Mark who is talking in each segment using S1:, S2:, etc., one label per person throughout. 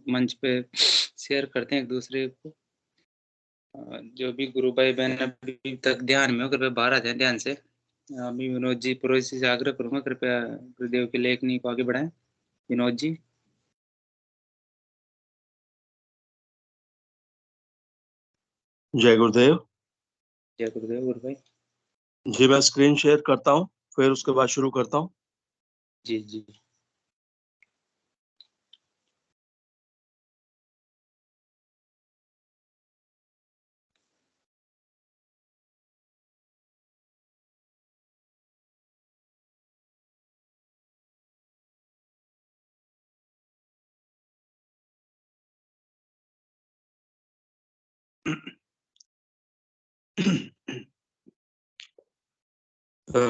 S1: मंच पे शेयर करते हैं एक दूसरे को। जो भी गुरु भाई बहन अभी तक ध्यान में हो, कृपया बाहर आ जाए ध्यान से। अभी विनोद जी पुरोहित जी से आग्रह करूंगा, कृपया गुरुदेव की लेखनी को आगे बढ़ाएं। विनोद जी।
S2: जय गुरुदेव।
S1: जय गुरुदेव गुरु भाई।
S2: जी मैं स्क्रीन शेयर करता हूँ, फिर उसके बाद शुरू करता हूँ।
S1: जी जी।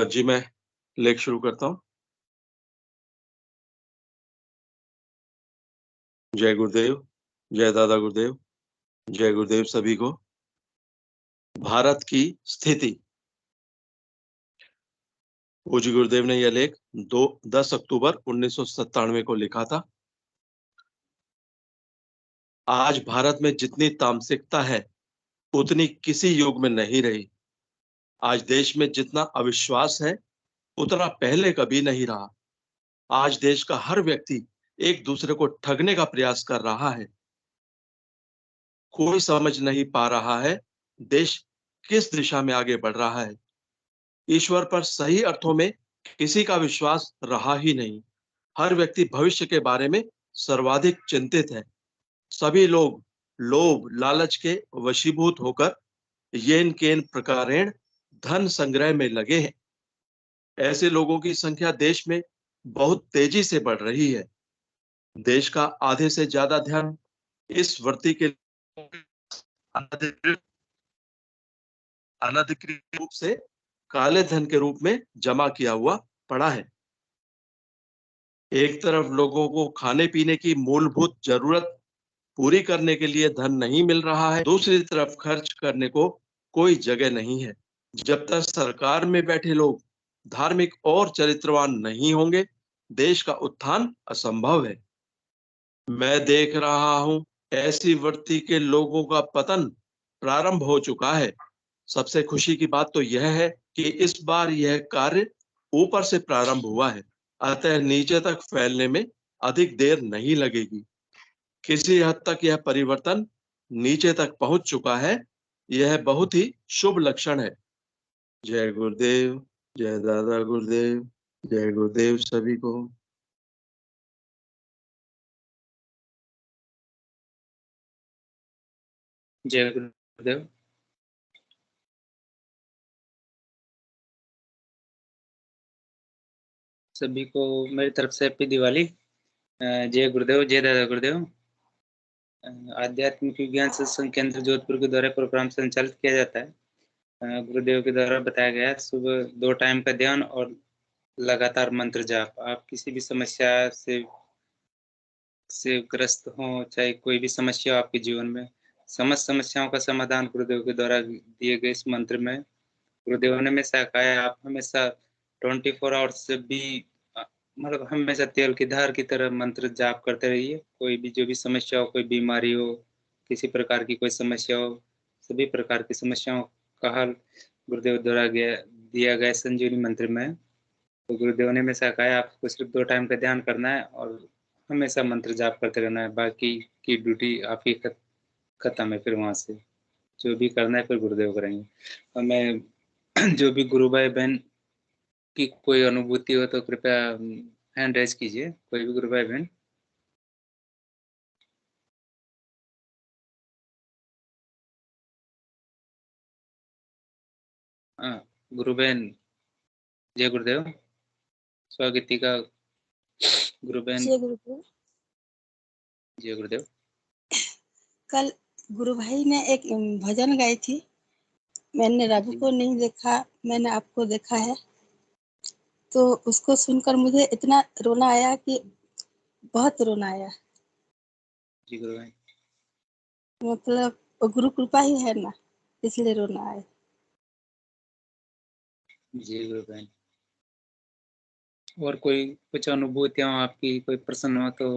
S2: जी मैं लेख शुरू करता हूँ। जय गुरुदेव, जय दादा गुरुदेव, जय गुरुदेव सभी को। भारत की स्थिति। पूज्य गुरुदेव ने यह लेख 10 अक्टूबर 1997 को लिखा था। आज भारत में जितनी तामसिकता है उतनी किसी युग में नहीं रही। आज देश में जितना अविश्वास है उतना पहले कभी नहीं रहा। आज देश का हर व्यक्ति एक दूसरे को ठगने का प्रयास कर रहा है। कोई समझ नहीं पा रहा है देश किस दिशा में आगे बढ़ रहा है। ईश्वर पर सही अर्थों में किसी का विश्वास रहा ही नहीं। हर व्यक्ति भविष्य के बारे में सर्वाधिक चिंतित है। सभी लोग लोभ लालच के वशीभूत होकर येन केन प्रकारेण धन संग्रह में लगे हैं। ऐसे लोगों की संख्या देश में बहुत तेजी से बढ़ रही है। देश का आधे से ज्यादा ध्यान इस वर्ती के अनधिकृत रूप से काले धन के रूप में जमा किया हुआ पड़ा है। एक तरफ लोगों को खाने पीने की मूलभूत जरूरत पूरी करने के लिए धन नहीं मिल रहा है, दूसरी तरफ खर्च करने को कोई जगह नहीं है। जब तक सरकार में बैठे लोग धार्मिक और चरित्रवान नहीं होंगे, देश का उत्थान असंभव है। मैं देख रहा हूं ऐसी वर्ती के लोगों का पतन प्रारंभ हो चुका है। सबसे खुशी की बात तो यह है कि इस बार यह कार्य ऊपर से प्रारंभ हुआ है, अतः नीचे तक फैलने में अधिक देर नहीं लगेगी। किसी हद तक यह परिवर्तन नीचे तक पहुंच चुका है। यह बहुत ही शुभ लक्षण है। जय गुरुदेव, जय दादा गुरुदेव, जय गुरुदेव सभी को।
S1: जय गुरुदेव। सभी को मेरी तरफ से हैप्पी दिवाली। जय गुरुदेव, जय दादा गुरुदेव। आध्यात्मिक विज्ञान सत्संग केंद्र जोधपुर के द्वारा प्रोग्राम संचालित किया जाता है। गुरुदेव के द्वारा बताया गया है सुबह 2 टाइम का ध्यान और लगातार मंत्र जाप। आप किसी भी समस्या से ग्रस्त हो, चाहे कोई भी समस्या हो आपके जीवन में, समस्त समस्याओं का समाधान गुरुदेव के द्वारा दिए गए इस मंत्र में। गुरुदेव ने हमेशा कहा है आप हमेशा 24 आवर्स भी मतलब हमेशा तेल की धार की तरह मंत्र जाप करते रहिए। कोई भी जो भी समस्या हो, कोई बीमारी हो, किसी प्रकार की कोई समस्या हो, सभी प्रकार की समस्याओं का हल गुरुदेव द्वारा दिया गया संजीवनी मंत्र में। तो गुरुदेव ने हमेशा कहा है आपको सिर्फ 2 टाइम का ध्यान करना है और हमेशा मंत्र जाप करते रहना है। बाकी की ड्यूटी आपकी खत्म है। फिर वहाँ से जो भी करना है फिर गुरुदेव करेंगे। और मैं जो भी गुरु भाई बहन की कोई अनुभूति हो तो कृपया हैंड रेज कीजिए, कोई भी गुरु भाई बहन। हाँ, गुरु बहन। जय गुरुदेव। स्वागत का गुरु बहन।
S3: जय गुरुदेव।
S1: जय गुरुदेव।
S3: कल गुरु भाई ने एक भजन गाई थी। मैंने रघु को नहीं देखा, मैंने आपको देखा है। तो उसको सुनकर मुझे इतना रोना आया कि बहुत रोना आया।
S1: जी गुरु भाई।
S3: मतलब वो गुरु कृपा ही है ना, इसलिए रोना आया।
S1: जी गुरु बहन। और कोई कुछ अनुभूतियां आपकी कोई प्रश्न हो तो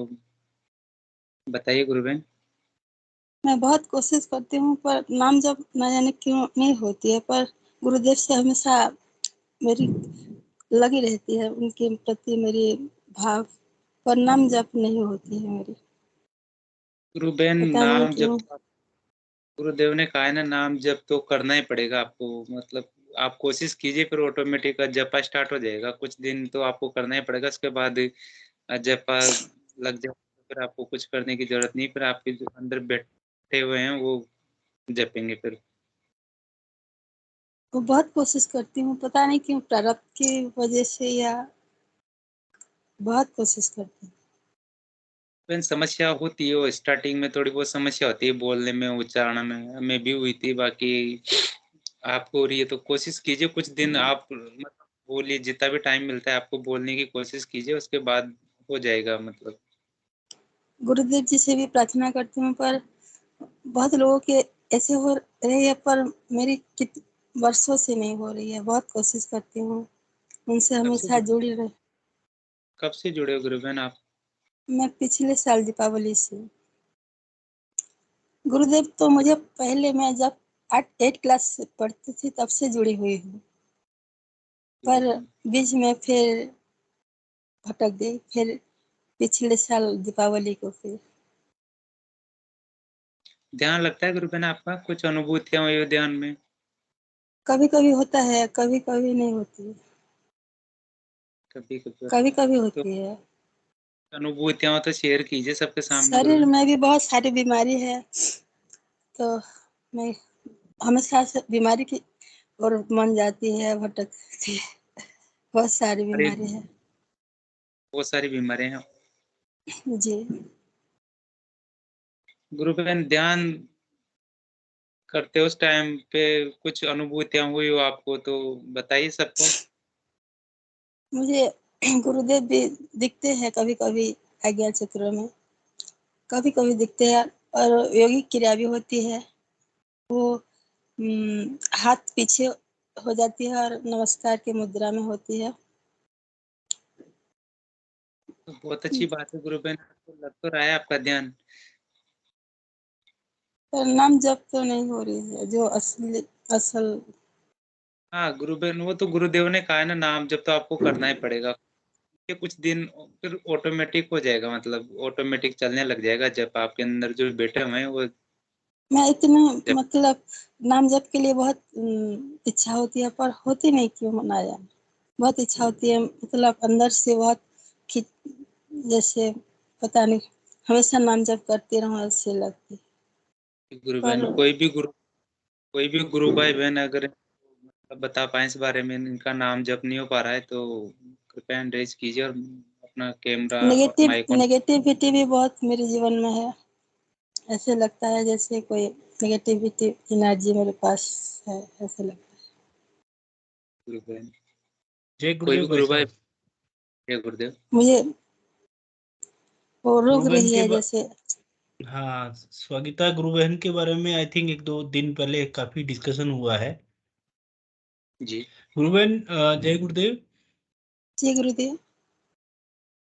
S1: बताइए गुरुबेन।
S3: मैं बहुत कोशिश करती हूँ पर नाम जप न जाने क्यों नहीं होती है, पर गुरुदेव से हमेशा मेरी लगी रहती है, उनके प्रति मेरी भाव, पर नाम जप नहीं होती है मेरी,
S1: गुरुबेन
S3: पता नहीं
S1: नाम जप,
S3: क्यों।
S1: गुरुदेव ने कहा है ना, नाम जप तो करना ही पड़ेगा आपको। मतलब आप कोशिश कीजिए, फिर ऑटोमेटिक जपा स्टार्ट हो जाएगा। कुछ दिन तो आपको करना ही पड़ेगा, उसके बाद जपा लग जाए फिर आपको कुछ करने की जरूरत नहीं, फिर आपके जो अंदर बैठे हुए हैं वो जपेंगे फिर।
S3: वो बहुत कोशिश करती हूँ, पता नहीं क्यों, प्रारब्ध की वजह से या बहुत कोशिश करती हूँ।
S1: फिर समस्या होती है, वो स्टार्टिंग में थोड़ी बहुत समस्या होती है बोलने में, उच्चारण में, हमें भी हुई थी। बाकी आपको हो रही है तो कोशिश कीजिए, कुछ दिन आप मतलब बोलिए, जितना भी टाइम मिलता है आपको बोलने की कोशिश कीजिए, उसके बाद हो जाएगा। मतलब
S3: गुरुदेव जी से भी प्रार्थना करती हूँ, पर बहुत लोगों के ऐसे हो रही है, पर मेरी वर्षों से नहीं हो रही है। बहुत कोशिश करती हूँ, उनसे हमेशा जुड़ी रहे।
S1: कब से जुड़े हो गुरुबेन आप?
S3: मैं पिछले साल दीपावली से। गुरुदेव तो मुझे पहले, मैं जब 8 क्लास से पढ़ती थी तब से जुड़ी हुई हूँ, पर बीच में फिर भटक गई, फिर पिछले साल दीपावली को फिर।
S1: ध्यान लगता है गुरुबेन आपका? कुछ अनुभूतियां हुई हो ध्यान में?
S3: कभी कभी होता है, कभी कभी नहीं होती,
S1: कभी कभी
S3: कभी कभी
S1: तो
S3: होती है।
S1: अनुभूतियां हो तो शेयर कीजिए सबके सामने
S3: शरीर
S1: गुरुबेन।
S3: में भी बहुत सारी बीमारी है, तो मैं हमेशा से बीमारी की ओर मन जाती है, भटकती है। बहुत सारी
S1: अरे
S3: बीमारी है
S1: बहुत सारी बीमारियां हैं
S3: जी।
S1: गुरुबेन। ध्यान करते उस टाइम पे कुछ अनुभूतियां हुई हो आपको तो बताइए सबको।
S3: मुझे गुरुदेव भी दिखते हैं कभी कभी आज्ञा चक्र में, कभी कभी दिखते हैं, और योगिक क्रिया भी होती है। वो हाथ पीछे हो जाती है और नमस्कार की मुद्रा में होती है।
S1: तो बहुत अच्छी बात है गुरुबेन, आपको लग तो रहा है आपका ध्यान।
S3: पर नाम जप तो नहीं हो रही है जो असल।
S1: हाँ गुरुबेन, वो तो गुरुदेव ने कहा है ना, नाम जब तो आपको करना ही पड़ेगा। ये कुछ दिन फिर ऑटोमेटिक हो जाएगा, मतलब ऑटोमेटिक चलने लग जाएगा। जब आपके अंदर जो बैठे हुए हैं वो
S3: मैं इतना,
S1: जब
S3: मतलब नाम जप के लिए बहुत इच्छा होती है, पर होती नहीं, क्यों ना जाने। बहुत इच्छा होती है, मतलब अंदर से बहुत खिंच, जैसे पता नहीं, हमेशा नाम जप करती रहूं ऐसे लगती।
S1: गुरु बहन,
S3: पर
S1: कोई भी गुरु भाई बहन अगर बता पाए इस बारे में, इनका नाम जप नहीं हो पा रहा है तो कृपया रेज कीजिए और अपना कैमरा और माइक ऑन।
S3: नेगेटिविटी भी बहुत मेरे जीवन में है। ऐसे लगता है जैसे कोई नेगेटिविटी एनर्जी मेरे पास है, ऐसे लगता है।
S1: गुरु बहन,
S4: जय
S1: कोई
S4: गुरुदेव
S1: भी
S4: भाई
S1: गुरु भाई,
S4: साहब।
S1: जय गुरुदेव।
S3: मुझे वो रोक
S4: गुरुबहन
S3: रही
S4: के
S3: है जैसे।
S4: हाँ, स्वागता गुरुबहन के बारे में आई थिंक 1-2 दिन पहले काफी डिस्कशन हुआ है।
S1: जी
S4: गुरुबहन जय गुरुदेव।
S3: जी गुरुदेव।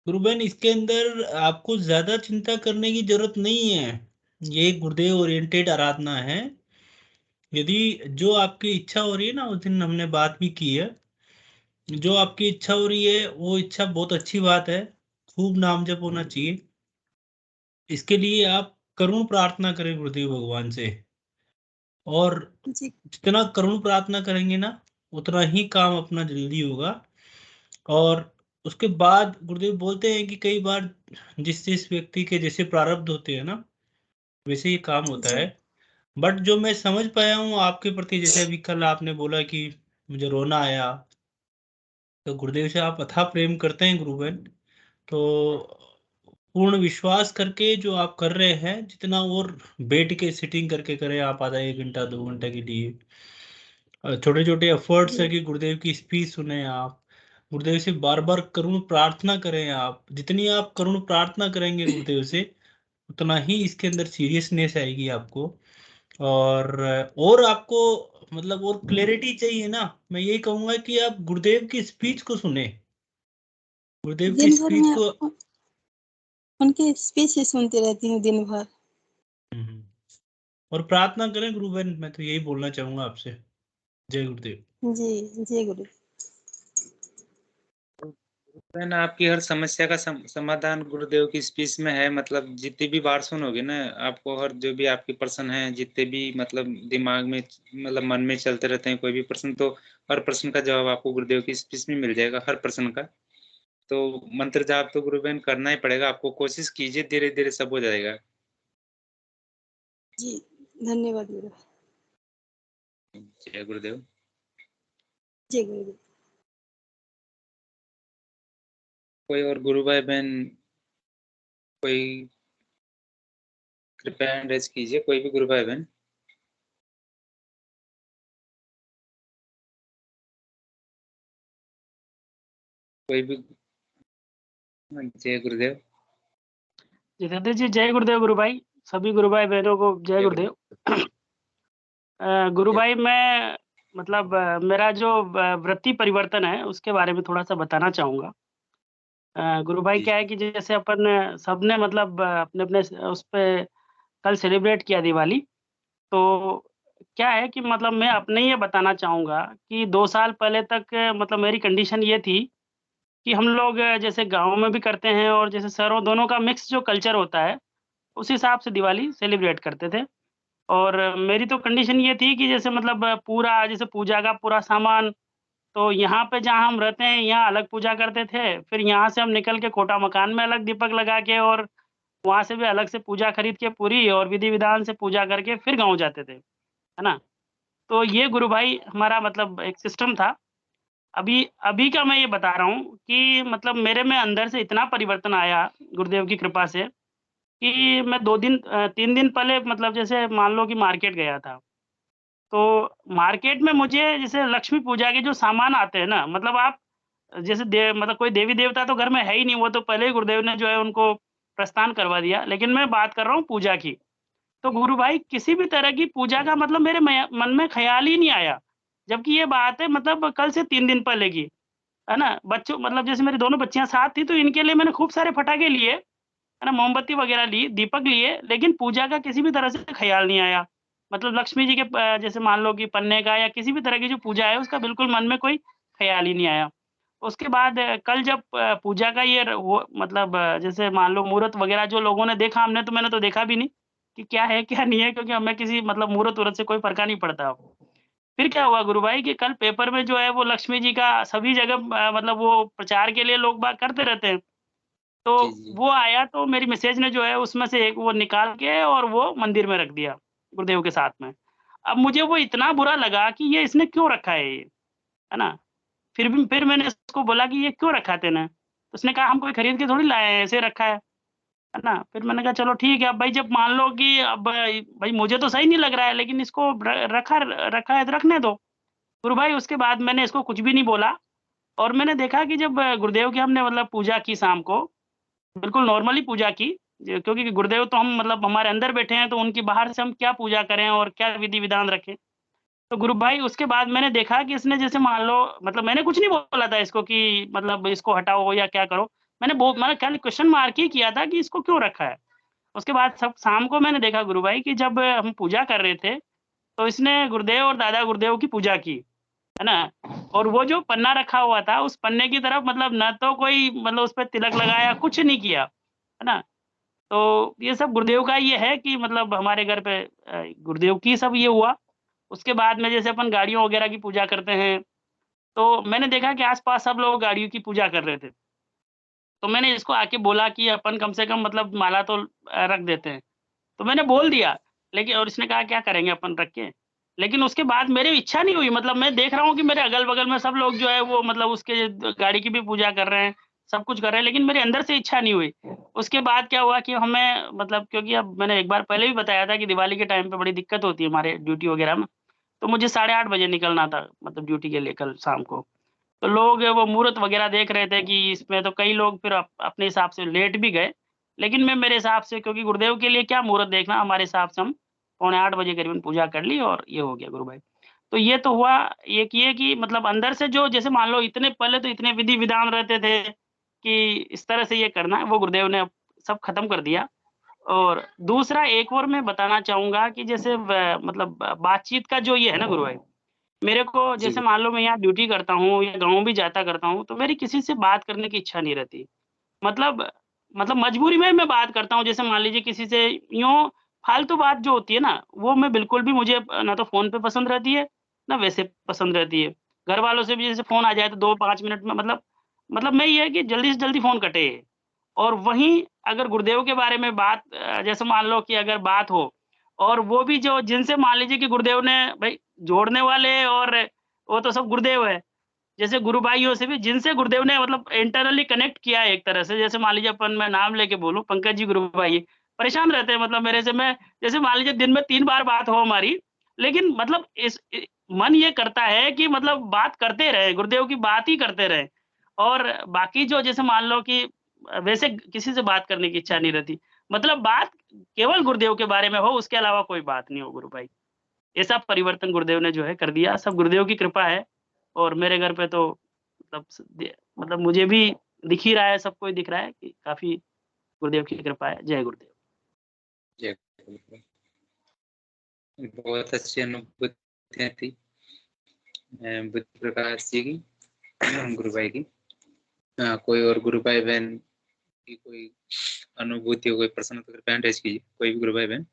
S4: गुरुबहन, इसके अंदर आपको ज्यादा चिंता करने की जरूरत नहीं है। ये गुरुदेव ओरिएंटेड आराधना है। यदि जो आपकी इच्छा हो रही है ना, उस दिन हमने बात भी की है, जो आपकी इच्छा हो रही है वो इच्छा बहुत अच्छी बात है। खूब नाम जप होना चाहिए। इसके लिए आप करुण प्रार्थना करें गुरुदेव भगवान से, और
S3: जी
S4: जितना करुण प्रार्थना करेंगे ना, उतना ही काम अपना जल्दी होगा। और उसके बाद गुरुदेव बोलते हैं कि कई बार जिस जिस व्यक्ति के जैसे प्रारब्ध होते हैं ना, वैसे ही काम होता
S3: जी
S4: है। बट जो मैं समझ पाया हूँ आपके प्रति, जैसे अभी कल आपने बोला कि मुझे रोना आया, तो गुरुदेव से आप अथाह प्रेम करते हैं गुरुबहन। तो पूर्ण विश्वास करके जो आप कर रहे हैं, जितना और बैठ के सिटिंग करके करें आप, आधा 1 घंटा 2 घंटे के लिए, छोटे छोटे एफर्ट्स है
S3: जी
S4: कि गुरुदेव की स्पीच सुने आप, गुरुदेव से बार बार करुण प्रार्थना करें आप। जितनी आप करुण प्रार्थना करेंगे गुरुदेव से, उतना ही इसके अंदर सीरियसनेस आएगी आपको। और आपको मतलब और क्लैरिटी चाहिए ना, मैं यही कहूंगा कि आप गुरुदेव की स्पीच को सुने, गुरुदेव की
S3: दिन भर
S4: स्पीच
S3: में
S4: को।
S3: उनकी स्पीच ही सुनती रहती हूँ दिन भर।
S4: और प्रार्थना करें गुरु बहन, मैं तो यही बोलना चाहूंगा आपसे। जय गुरुदेव।
S3: जी जय गुरु।
S1: बहन आपकी हर समस्या का समाधान गुरुदेव की स्पीच में है। मतलब जितनी भी बार सुनोगे ना, आपको हर जो भी आपके प्रश्न हैं, जितने भी मतलब दिमाग में मतलब मन में चलते रहते हैं कोई भी प्रश्न, तो हर प्रश्न का जवाब आपको गुरुदेव की स्पीच में मिल जाएगा, हर प्रश्न का। तो मंत्र जाप तो गुरु बहन करना ही पड़ेगा आपको, कोशिश कीजिए, धीरे धीरे सब हो जाएगा।
S3: जी धन्यवाद गुरु।
S1: जय गुरुदेव।
S3: जय गुरुदेव।
S1: कोई और गुरु भाई बहन, कोई कृपया हैंड रेज कीजिए, कोई भी गुरु भाई बहन। कोई भी। जय गुरुदेव।
S5: जितेंद्र जी जय गुरुदेव। गुरु भाई, सभी गुरु भाई बहनों को जय गुरुदेव। गुरु भाई मैं मतलब मेरा जो वृत्ति परिवर्तन है उसके बारे में थोड़ा सा बताना चाहूँगा। गुरु भाई क्या है कि जैसे अपन सबने मतलब अपने अपने उस पे कल सेलिब्रेट किया दिवाली, तो क्या है कि मतलब मैं अपने ये बताना चाहूँगा कि 2 साल पहले तक मतलब मेरी कंडीशन ये थी कि हम लोग जैसे गाँव में भी करते हैं और जैसे शहरों, दोनों का मिक्स जो कल्चर होता है, उस हिसाब से दिवाली सेलिब्रेट करते थे। और मेरी तो कंडीशन ये थी कि जैसे मतलब पूरा जैसे पूजा का पूरा सामान, तो यहाँ पे जहाँ हम रहते हैं यहाँ अलग पूजा करते थे, फिर यहाँ से हम निकल के कोटा मकान में अलग दीपक लगा के और वहाँ से भी अलग से पूजा खरीद के पूरी और विधि-विधान से पूजा करके फिर गाँव जाते थे, है ना? तो ये गुरु भाई हमारा मतलब एक सिस्टम था। अभी अभी का मैं ये बता रहा हूँ कि मतलब मेरे में अंदर से इतना परिवर्तन आया गुरुदेव की कृपा से कि मैं 3 दिन पहले मतलब जैसे मान लो कि मार्केट गया था। तो मार्केट में मुझे जैसे लक्ष्मी पूजा के जो सामान आते हैं ना, मतलब आप जैसे मतलब कोई देवी-देवता तो घर में है ही नहीं, वो तो पहले ही गुरुदेव ने जो है उनको प्रस्थान करवा दिया। लेकिन मैं बात कर रहा हूँ पूजा की। तो गुरु भाई किसी भी तरह की पूजा का मतलब मेरे मन में ख़्याल ही नहीं आया। जबकि ये बात है मतलब कल से 3 दिन पहले की, है ना? बच्चों मतलब जैसे मेरी दोनों बच्चियाँ साथ थी तो इनके लिए मैंने खूब सारे पटाखे लिए, है ना? मोमबत्ती वग़ैरह ली, दीपक लिए, लेकिन पूजा का किसी भी तरह से ख़्याल नहीं आया। मतलब लक्ष्मी जी के जैसे मान लो कि पन्ने का या किसी भी तरह की जो पूजा है उसका बिल्कुल मन में कोई ख़्याल ही नहीं आया। उसके बाद कल जब पूजा का ये वो मतलब जैसे मान लो मुहूर्त वग़ैरह जो लोगों ने देखा, हमने तो मैंने तो देखा भी नहीं कि क्या है, क्या नहीं है, क्योंकि हमें किसी मतलब मुहूर्त-वूरत से कोई फ़र्क नहीं पड़ता। फिर क्या हुआ गुरु भाई कि कल पेपर में जो है वो लक्ष्मी जी का सभी जगह मतलब वो प्रचार के लिए लोग बाग करते रहते हैं। तो
S1: जी जी।
S5: वो आया तो मेरी मिसेज ने जो है उसमें से एक वो निकाल के और वो मंदिर में रख दिया, गुरुदेव के साथ में। अब मुझे वो इतना बुरा लगा कि ये इसने क्यों रखा है ये, है ना? फिर मैंने उसको बोला कि ये क्यों रखा है तूने? तो उसने कहा हम कोई खरीद के थोड़ी लाए हैं, ऐसे रखा है ना? फिर मैंने कहा चलो ठीक है, अब भाई जब मान लो कि अब भाई मुझे तो सही नहीं लग रहा है, लेकिन इसको रखा रखा है तो रखने दो। गुरु भाई उसके बाद मैंने इसको कुछ भी नहीं बोला और मैंने देखा कि जब गुरुदेव की हमने मतलब पूजा की शाम को, बिल्कुल नॉर्मली पूजा की, क्योंकि गुरुदेव तो हम मतलब हमारे अंदर बैठे हैं, तो उनकी बाहर से हम क्या पूजा करें और क्या विधि-विधान रखें। तो गुरु भाई उसके बाद मैंने देखा कि इसने जैसे मान लो मतलब मैंने कुछ नहीं बोला था इसको कि मतलब इसको हटाओ या क्या करो। मैंने खाली क्वेश्चन मार्क ही किया था कि इसको क्यों रखा है। उसके बाद सब शाम को मैंने देखा गुरु भाई कि जब हम पूजा कर रहे थे, तो इसने गुरुदेव और दादा गुरुदेव की पूजा की, है ना? और वो जो पन्ना रखा हुआ था, उस पन्ने की तरफ मतलब ना तो कोई मतलब उस पे तिलक लगाया, कुछ नहीं किया, है ना? तो ये सब गुरुदेव का ये है कि मतलब हमारे घर पे गुरुदेव की सब ये हुआ। उसके बाद में जैसे अपन गाड़ियों वगैरह की पूजा करते हैं, तो मैंने देखा कि आस-पास सब लोग गाड़ियों की पूजा कर रहे थे। तो मैंने इसको आके बोला कि अपन कम से कम मतलब माला तो रख देते हैं। तो मैंने बोल दिया, लेकिन और इसने कहा क्या करेंगे अपन रख के? लेकिन उसके बाद मेरी इच्छा नहीं हुई, मतलब मैं देख रहा हूँ कि मेरे अगल-बगल में सब लोग जो है वो मतलब उसके गाड़ी की भी पूजा कर रहे हैं, सब कुछ कर रहे हैं, लेकिन मेरे अंदर से इच्छा नहीं हुई। उसके बाद क्या हुआ कि हमें मतलब क्योंकि अब मैंने एक बार पहले भी बताया था कि दिवाली के टाइम पे बड़ी दिक्कत होती है हमारे ड्यूटी वगैरह में, तो मुझे 8:30 बजे निकलना था मतलब ड्यूटी के लिए कल शाम को। तो लोग वो मुहूर्त वगैरह देख रहे थे कि इसमें तो कई लोग फिर अपने हिसाब से लेट भी गए। लेकिन मैं मेरे हिसाब से क्योंकि गुरुदेव के लिए क्या मुहूर्त देखना, हमारे हिसाब से हम पौने 8 बजे करीबन पूजा कर ली और ये हो गया गुरु भाई। तो ये तो हुआ, एक ये कि मतलब अंदर से जो जैसे मान लो इतने पहले तो इतने विधि-विधान रहते थे कि इस तरह से ये करना है, वो गुरुदेव ने सब खत्म कर दिया। और दूसरा एक और मैं बताना चाहूँगा कि जैसे मतलब बातचीत का जो ये है ना गुरु भाई, मेरे को
S1: जी
S5: जैसे मान लो मैं यहाँ ड्यूटी करता हूँ या गाँव भी जाता करता हूँ, तो मेरी किसी से बात करने की इच्छा नहीं रहती। मतलब मतलब मजबूरी में मैं बात करता हूँ, जैसे मान लीजिए किसी से यूँ फालतू बात जो होती है ना, वो मैं बिल्कुल भी मुझे ना तो फ़ोन पे पसंद रहती है, ना वैसे पसंद रहती है। घर वालों से भी जैसे फ़ोन आ जाए तो 2-5 मिनट में मतलब मैं ये है कि जल्दी से जल्दी फ़ोन कटे। और वहीं अगर गुरुदेव के बारे में बात जैसे मान लो कि अगर बात हो और वो भी जो जिनसे मान लीजिए कि गुरुदेव ने भई जोड़ने वाले और वो तो सब गुरुदेव है। जैसे गुरु भाइयों से भी जिनसे गुरुदेव ने मतलब इंटरनली कनेक्ट किया है एक तरह से, जैसे मान लीजिए अपन मैं नाम लेके बोलूँ पंकज जी गुरु भाई, परेशान रहते हैं मतलब मेरे से। मैं जैसे मान लीजिए दिन में 3 बार बात हो हमारी, लेकिन मतलब मन ये करता है कि मतलब बात करते रहें, गुरुदेव की बात ही करते रहें। और बाकी जो जैसे मान लो कि वैसे किसी से बात करने की इच्छा नहीं रहती। मतलब बात केवल गुरुदेव के बारे में हो, उसके अलावा कोई बात नहीं हो गुरु भाई। ऐसा परिवर्तन गुरुदेव ने जो है कर दिया, सब गुरुदेव की कृपा है। और मेरे घर पे तो मतलब मुझे भी दिख ही रहा है, सबको ही दिख रहा है कि काफ़ी गुरुदेव की कृपा है। जय गुरुदेव।
S1: जय गुरुदेव। बहुत अच्छी अनुभूतियाँ थी बुद्ध प्रकाश जी की, गुरु भाई की। कोई और गुरु भाई बहन की कोई अनुभूति हो, कोई प्रश्न तो कृपया रेज कीजिए, कोई भी गुरु भाई बहन।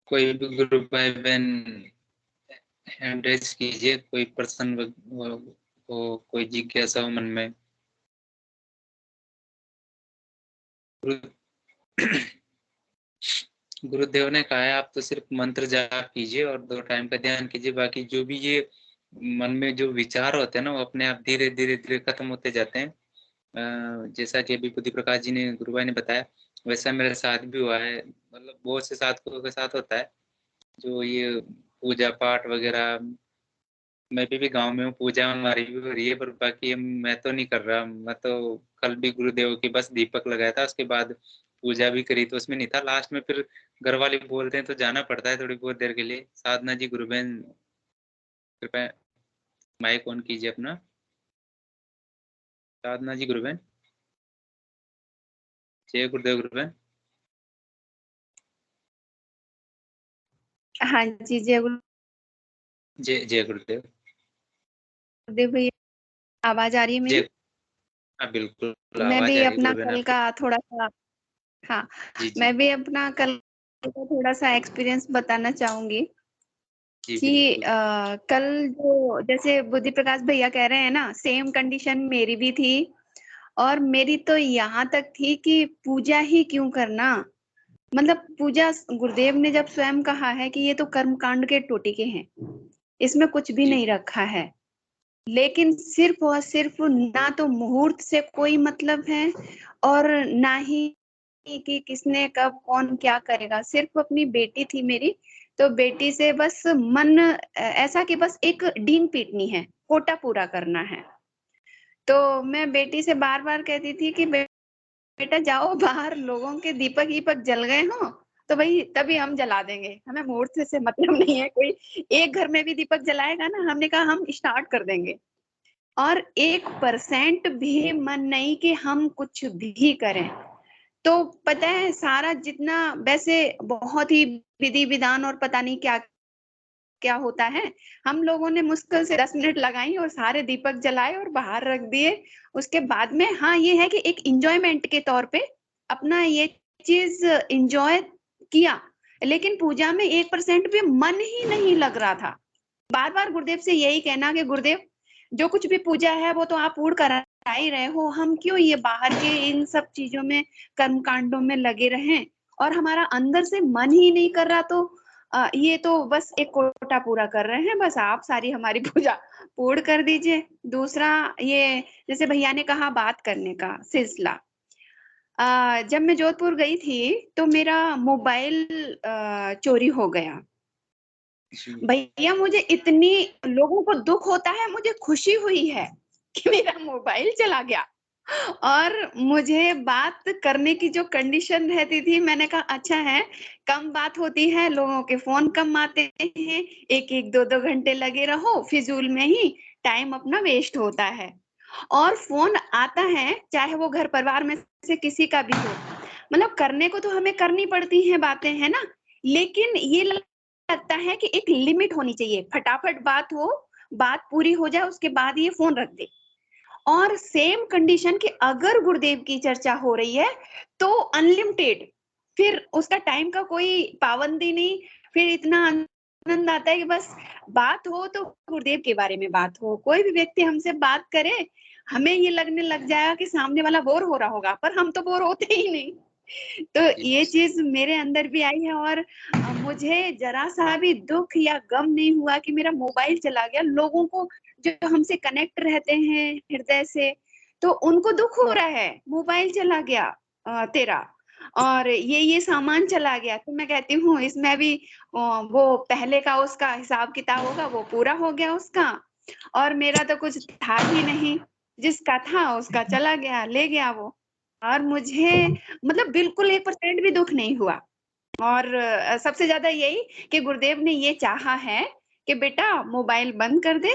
S1: कोई भी गुरु भाई बहन हैंड रेज कीजिए, कोई प्रश्न हो, कोई जिज्ञासा हो मन में। गुरुदेव ने कहा है आप तो सिर्फ मंत्र जाप कीजिए और 2 टाइम का ध्यान कीजिए, बाकी जो भी ये मन में जो विचार होते हैं ना, वो अपने आप धीरे धीरे धीरे खत्म होते जाते हैं। जैसा कि अभी बुद्धि प्रकाश जी ने गुरु भाई ने बताया, वैसा मेरे साथ भी हुआ है। मतलब बहुत से साथियों के साथ होता है जो ये पूजा पाठ वगैरह। मैं भी गांव में हूँ, पूजा हमारी भी हो रही है, पर बाकी मैं तो नहीं कर रहा। मैं तो कल भी गुरुदेव की बस दीपक लगाया था, उसके बाद पूजा भी करी तो उसमें नहीं था। लास्ट में फिर घर वाले बोलते हैं तो जाना पड़ता है थोड़ी बहुत देर के लिए। साधना जी गुरु बहन कृपया माइक ऑन कीजिए अपना। साधना जी गुरु बहन। जय गुरुदेव गुरु बहन।
S6: हाँ जी, जय
S1: जय गुरुदेव।
S6: गुरुदेव भैया, आवाज आ रही है मेरी?
S1: जय, हाँ बिल्कुल
S6: मैं
S1: आवाज
S6: भी
S1: आ रही है
S6: अपना
S1: गुरु बहन
S6: कल
S1: आपकी।
S6: का थोड़ा सा हाँ,
S1: जी जी
S6: मैं भी अपना कल का थोड़ा सा एक्सपीरियंस बताना चाहूंगी
S1: जी
S6: कि
S1: बिल्कुल।
S6: कल जो जैसे बुद्धि प्रकाश भैया कह रहे हैं ना, सेम कंडीशन मेरी भी थी। और मेरी तो यहाँ तक थी कि पूजा ही क्यों करना, मतलब पूजा गुरुदेव ने जब स्वयं कहा है कि ये तो कर्म कांड के टोटिके हैं, इसमें कुछ भी
S1: जी
S6: नहीं रखा है। लेकिन सिर्फ और सिर्फ ना तो मुहूर्त से कोई मतलब है और ना ही कि किसने कब कौन क्या करेगा। सिर्फ अपनी बेटी थी मेरी, तो बेटी से बस मन ऐसा कि बस एक डींग पीटनी है, कोटा पूरा करना है। तो मैं बेटी से बार बार कहती थी कि बेटा जाओ बाहर, लोगों के दीपक वीपक जल गए हो तो भाई तभी हम जला देंगे, हमें मुहूर्त से मतलब नहीं है। कोई एक घर में भी दीपक जलाएगा ना, हमने कहा हम स्टार्ट कर देंगे। और 1% भी मन नहीं कि हम कुछ भी करें। तो पता है सारा जितना वैसे बहुत ही विधि विधान और पता नहीं क्या क्या होता है, हम लोगों ने मुश्किल से 10 मिनट लगाई और सारे दीपक जलाए और बाहर रख दिए। उसके बाद में हाँ ये है कि एक इंजॉयमेंट के तौर पे अपना ये चीज इंजॉय किया, लेकिन पूजा में 1% भी मन ही नहीं लग रहा था। बार बार गुरुदेव से यही कहना कि गुरुदेव जो कुछ भी पूजा है वो तो आप पूर्ण करा ही रहे हो, हम क्यों ये बाहर के इन सब चीजों में कर्म कांडों में लगे रहें, और हमारा अंदर से मन ही नहीं कर रहा। तो ये तो बस एक कोटा पूरा कर रहे हैं, बस आप सारी हमारी पूजा पूर्ण कर दीजिए। दूसरा ये जैसे भैया ने कहा बात करने का सिलसिला, जब मैं जोधपुर गई थी तो मेरा मोबाइल चोरी हो गया। भैया मुझे इतनी लोगों को दुख होता है, मुझे खुशी हुई है कि मेरा मोबाइल चला गया। और मुझे बात करने की जो कंडीशन रहती थी, मैंने कहा अच्छा है, कम बात होती है, लोगों के फोन कम आते हैं, 1-1 2-2 घंटे लगे रहो, फिजूल में ही टाइम अपना वेस्ट होता है। और फोन आता है, चाहे वो घर परिवार में से किसी का भी हो, मतलब करने को तो हमें करनी पड़ती हैं बातें, है ना? लेकिन ये लगता है कि एक लिमिट होनी चाहिए, फटाफट बात हो, बात पूरी हो जाए, उसके बाद ये फोन रख दे। और सेम कंडीशन कि अगर गुरुदेव की चर्चा हो रही है तो अनलिमिटेड, फिर उसका टाइम का कोई पाबंदी नहीं, फिर इतना आनंद आता है कि बस बात हो तो गुरुदेव के बारे में बात हो। कोई भी व्यक्ति हमसे बात करे, हमें ये लगने लग जाएगा कि सामने वाला बोर हो रहा होगा, पर हम तो बोर होते ही नहीं। तो ये चीज मेरे अंदर भी आई है। और मुझे जरा सा भी दुख या गम नहीं हुआ कि मेरा मोबाइल चला गया। लोगों को जो हमसे कनेक्ट रहते हैं हृदय से, तो उनको दुख हो रहा है, मोबाइल चला गया तेरा, और ये सामान चला गया। तो मैं कहती हूँ इसमें भी वो पहले का उसका हिसाब किताब होगा, वो पूरा हो गया उसका, और मेरा तो कुछ था ही नहीं, जिसका था उसका चला गया, ले गया वो। और मुझे मतलब बिल्कुल 1% भी दुख नहीं हुआ। और सबसे ज्यादा यही कि गुरुदेव ने ये चाहा है कि बेटा मोबाइल बंद कर दे,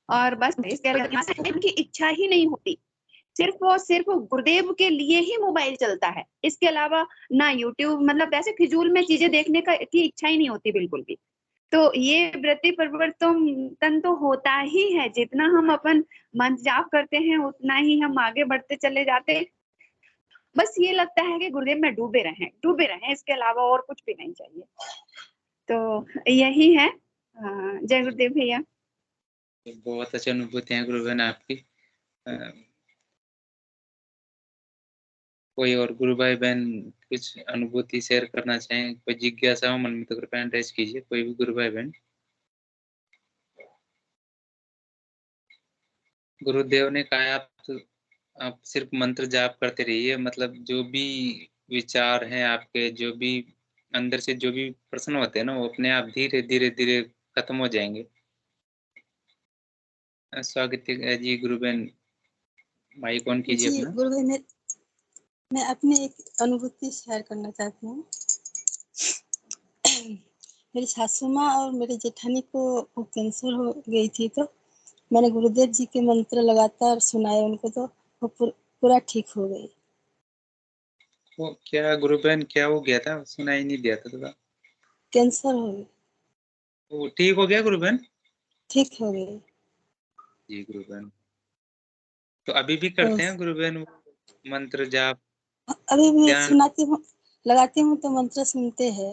S6: और बस इसके अलावा उनकी इच्छा ही नहीं होती, सिर्फ और सिर्फ गुरुदेव के लिए ही मोबाइल चलता है। इसके अलावा ना यूट्यूब, मतलब ऐसे फिजूल में चीजें देखने का की इच्छा ही नहीं होती बिल्कुल भी। तो ये वृत्ति परिवर्तन तो होता ही है, जितना हम अपन मन जाप करते हैं उतना ही हम आगे बढ़ते चले जाते हैं। बस ये लगता है कि गुरुदेव में डूबे रहें, इसके अलावा और कुछ भी नहीं चाहिए। तो यही है। जय गुरुदेव भैया।
S1: बहुत अच्छी अनुभूति है गुरु बहन आपकी। कोई और गुरु भाई बहन कुछ अनुभूति शेयर करना चाहें, कोई जिज्ञासा हो मन में तो कृपया रेज कीजिए, कोई भी गुरु भाई बहन। गुरुदेव ने कहा आप सिर्फ मंत्र जाप करते रहिए, मतलब जो भी विचार हैं आपके, जो भी अंदर से जो भी प्रश्न होते हैं ना, वो अपने आप धीरे धीरे धीरे खत्म हो जाएंगे। स्वागत है जी गुरु बहन, माइक ऑन कीजिए
S3: जी
S1: अपना।
S3: गुरु भाई, मैं अपनी एक अनुभूति शेयर करना चाहती हूँ। मेरी सासू माँ और मेरे जेठानी को कैंसर हो गई थी, तो मैंने गुरुदेव जी के मंत्र लगातार सुनाए उनको, तो वो पूरा ठीक हो गई।
S1: वो क्या गुरु बहन, क्या हो गया था, सुनाई नहीं दिया था थोड़ा।
S3: कैंसर हो गई,
S1: वो ठीक हो गया गुरु बहन?
S3: ठीक हो गई।
S1: जी गुरु बहन, तो अभी भी
S3: तो
S1: करते हैं गुरु बहन मंत्र जाप
S3: अभी भी
S1: ध्यान?
S3: सुनाती हूँ, लगाती हूँ तो मंत्र सुनते हैं।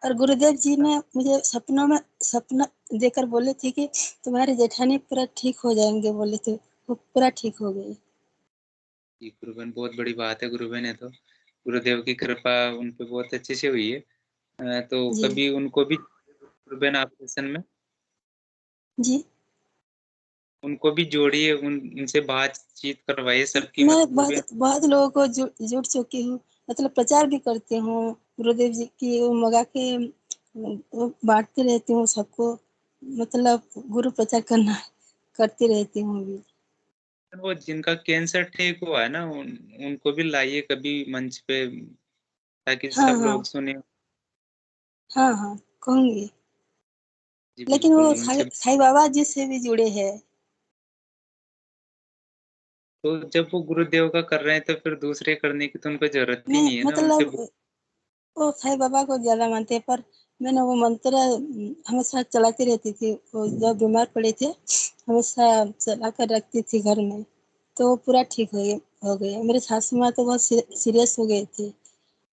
S3: और गुरुदेव जी ने मुझे सपना देकर बोले थे कि तुम्हारे जेठानी पूरा ठीक हो जाएंगे, बोले थे, वो पूरा ठीक हो गई।
S1: जी गुरु बहन, बहुत बड़ी बात है गुरु बहन है तो गुरुदेव की कृपा उन पे बहुत अच्छे से हुई है। तो
S3: जी
S1: कभी उनको भी गुरु बहन ऑपरेशन में
S3: जी,
S1: उनको भी जोड़िए, उनसे बातचीत करवाइए सबकी,
S3: मैं
S1: मतलब वो भी।
S3: बहुत लोगों को जुड़ चुकी हूँ, मतलब प्रचार भी करती हूँ गुरुदेव जी की, वो मंगा के वो बांटती रहती हूँ सबको, मतलब गुरु प्रचार करती रहती हूँ भी।
S1: वो जिनका कैंसर ठीक हुआ है ना, उनको भी लाइए कभी मंच पे, ताकि
S3: हाँ
S1: सब
S3: हाँ
S1: लोग सुने।
S3: हाँ हाँ, कहूँगी।
S1: जी
S3: लेकिन वो
S1: बिल्कुल, उनसे।
S3: साईं बाबा जी से भी जुड़े हैं।
S1: तो जब वो गुरुदेव का कर रहे हैं तो फिर दूसरे करने की तो उनको जरूरत ही
S3: मैं
S1: नहीं है ना, उनसे।
S3: मतलब वो साईं बाबा को ज्यादा मानते हैं, पर मैंने वो मंत्र हमेशा चलाती रहती थी। वो जब बीमार पड़े थे हमेशा चला कर रखती थी घर में, तो वो पूरा ठीक हो गए। मेरे सासू माँ तो बहुत सीरियस हो गए थे,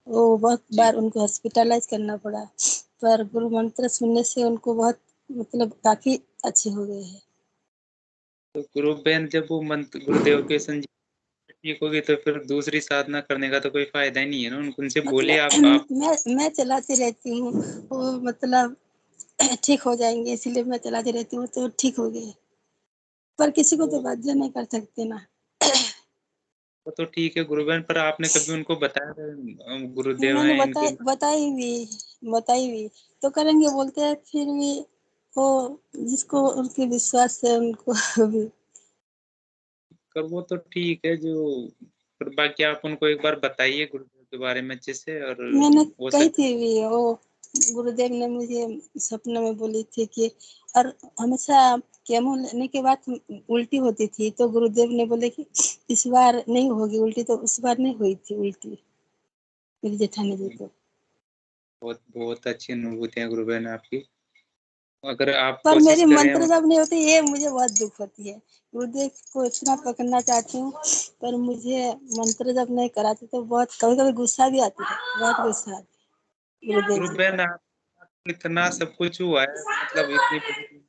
S3: वो बहुत
S1: जी,
S3: बार उनको हॉस्पिटलाइज करना पड़ा, पर गुरु मंत्र सुनने से उनको बहुत मतलब काफी अच्छे हो गए हैं।
S1: तो गुरु बहन जब वो मंत्र गुरुदेव के संजीवनी ठीक होगी तो फिर दूसरी साधना करने का तो कोई फायदा ही नहीं है ना, उनसे बोलिए आप।
S3: मतलब मैं चलाती रहती हूँ, वो मतलब ठीक हो जाएंगे, इसीलिए मैं चलाती रहती हूँ, तो ठीक हो गए। पर किसी को तो बाध्य नहीं कर सकते ना।
S1: वो तो ठीक है गुरु बहन, पर आपने कभी उनको बताया था, गुरुदेव
S3: मैंने
S1: हैं इनके?
S3: बताई भी तो करेंगे बोलते हैं, फिर भी वो जिसको उनके विश्वास है उनको भी
S1: कर वो तो ठीक है जो, पर बाकी आप उनको एक बार बताइए गुरुदेव के बारे में अच्छे से, और
S3: मैंने
S1: हो
S3: कही
S1: सके
S3: थी भी वो गुरुदेव ने मुझे सपने में बोली थी कि, और हमेशा केमो लेने के बाद उल्टी होती थी, तो गुरुदेव ने बोले कि इस बार नहीं होगी उल्टी, तो उस बार नहीं हुई थी उल्टी मेरी जेठानी जी को।
S1: बहुत बहुत अच्छी अनुभूति है गुरुबहन आपकी। अगर आप
S3: पर
S1: कोशिश
S3: मेरी
S1: करें
S3: मंत्र जब नहीं होती, ये मुझे बहुत दुख होती है। गुरुदेव को इतना पकड़ना चाहती हूँ, पर मुझे मंत्र जब नहीं कराते तो बहुत कभी कभी गुस्सा भी आती है, बहुत गुस्सा आती है गुरुदेव जी
S1: गुरुबहन
S3: को।
S1: आप इतना सब कुछ हुआ है, मतलब इतनी बड़ी चीज़,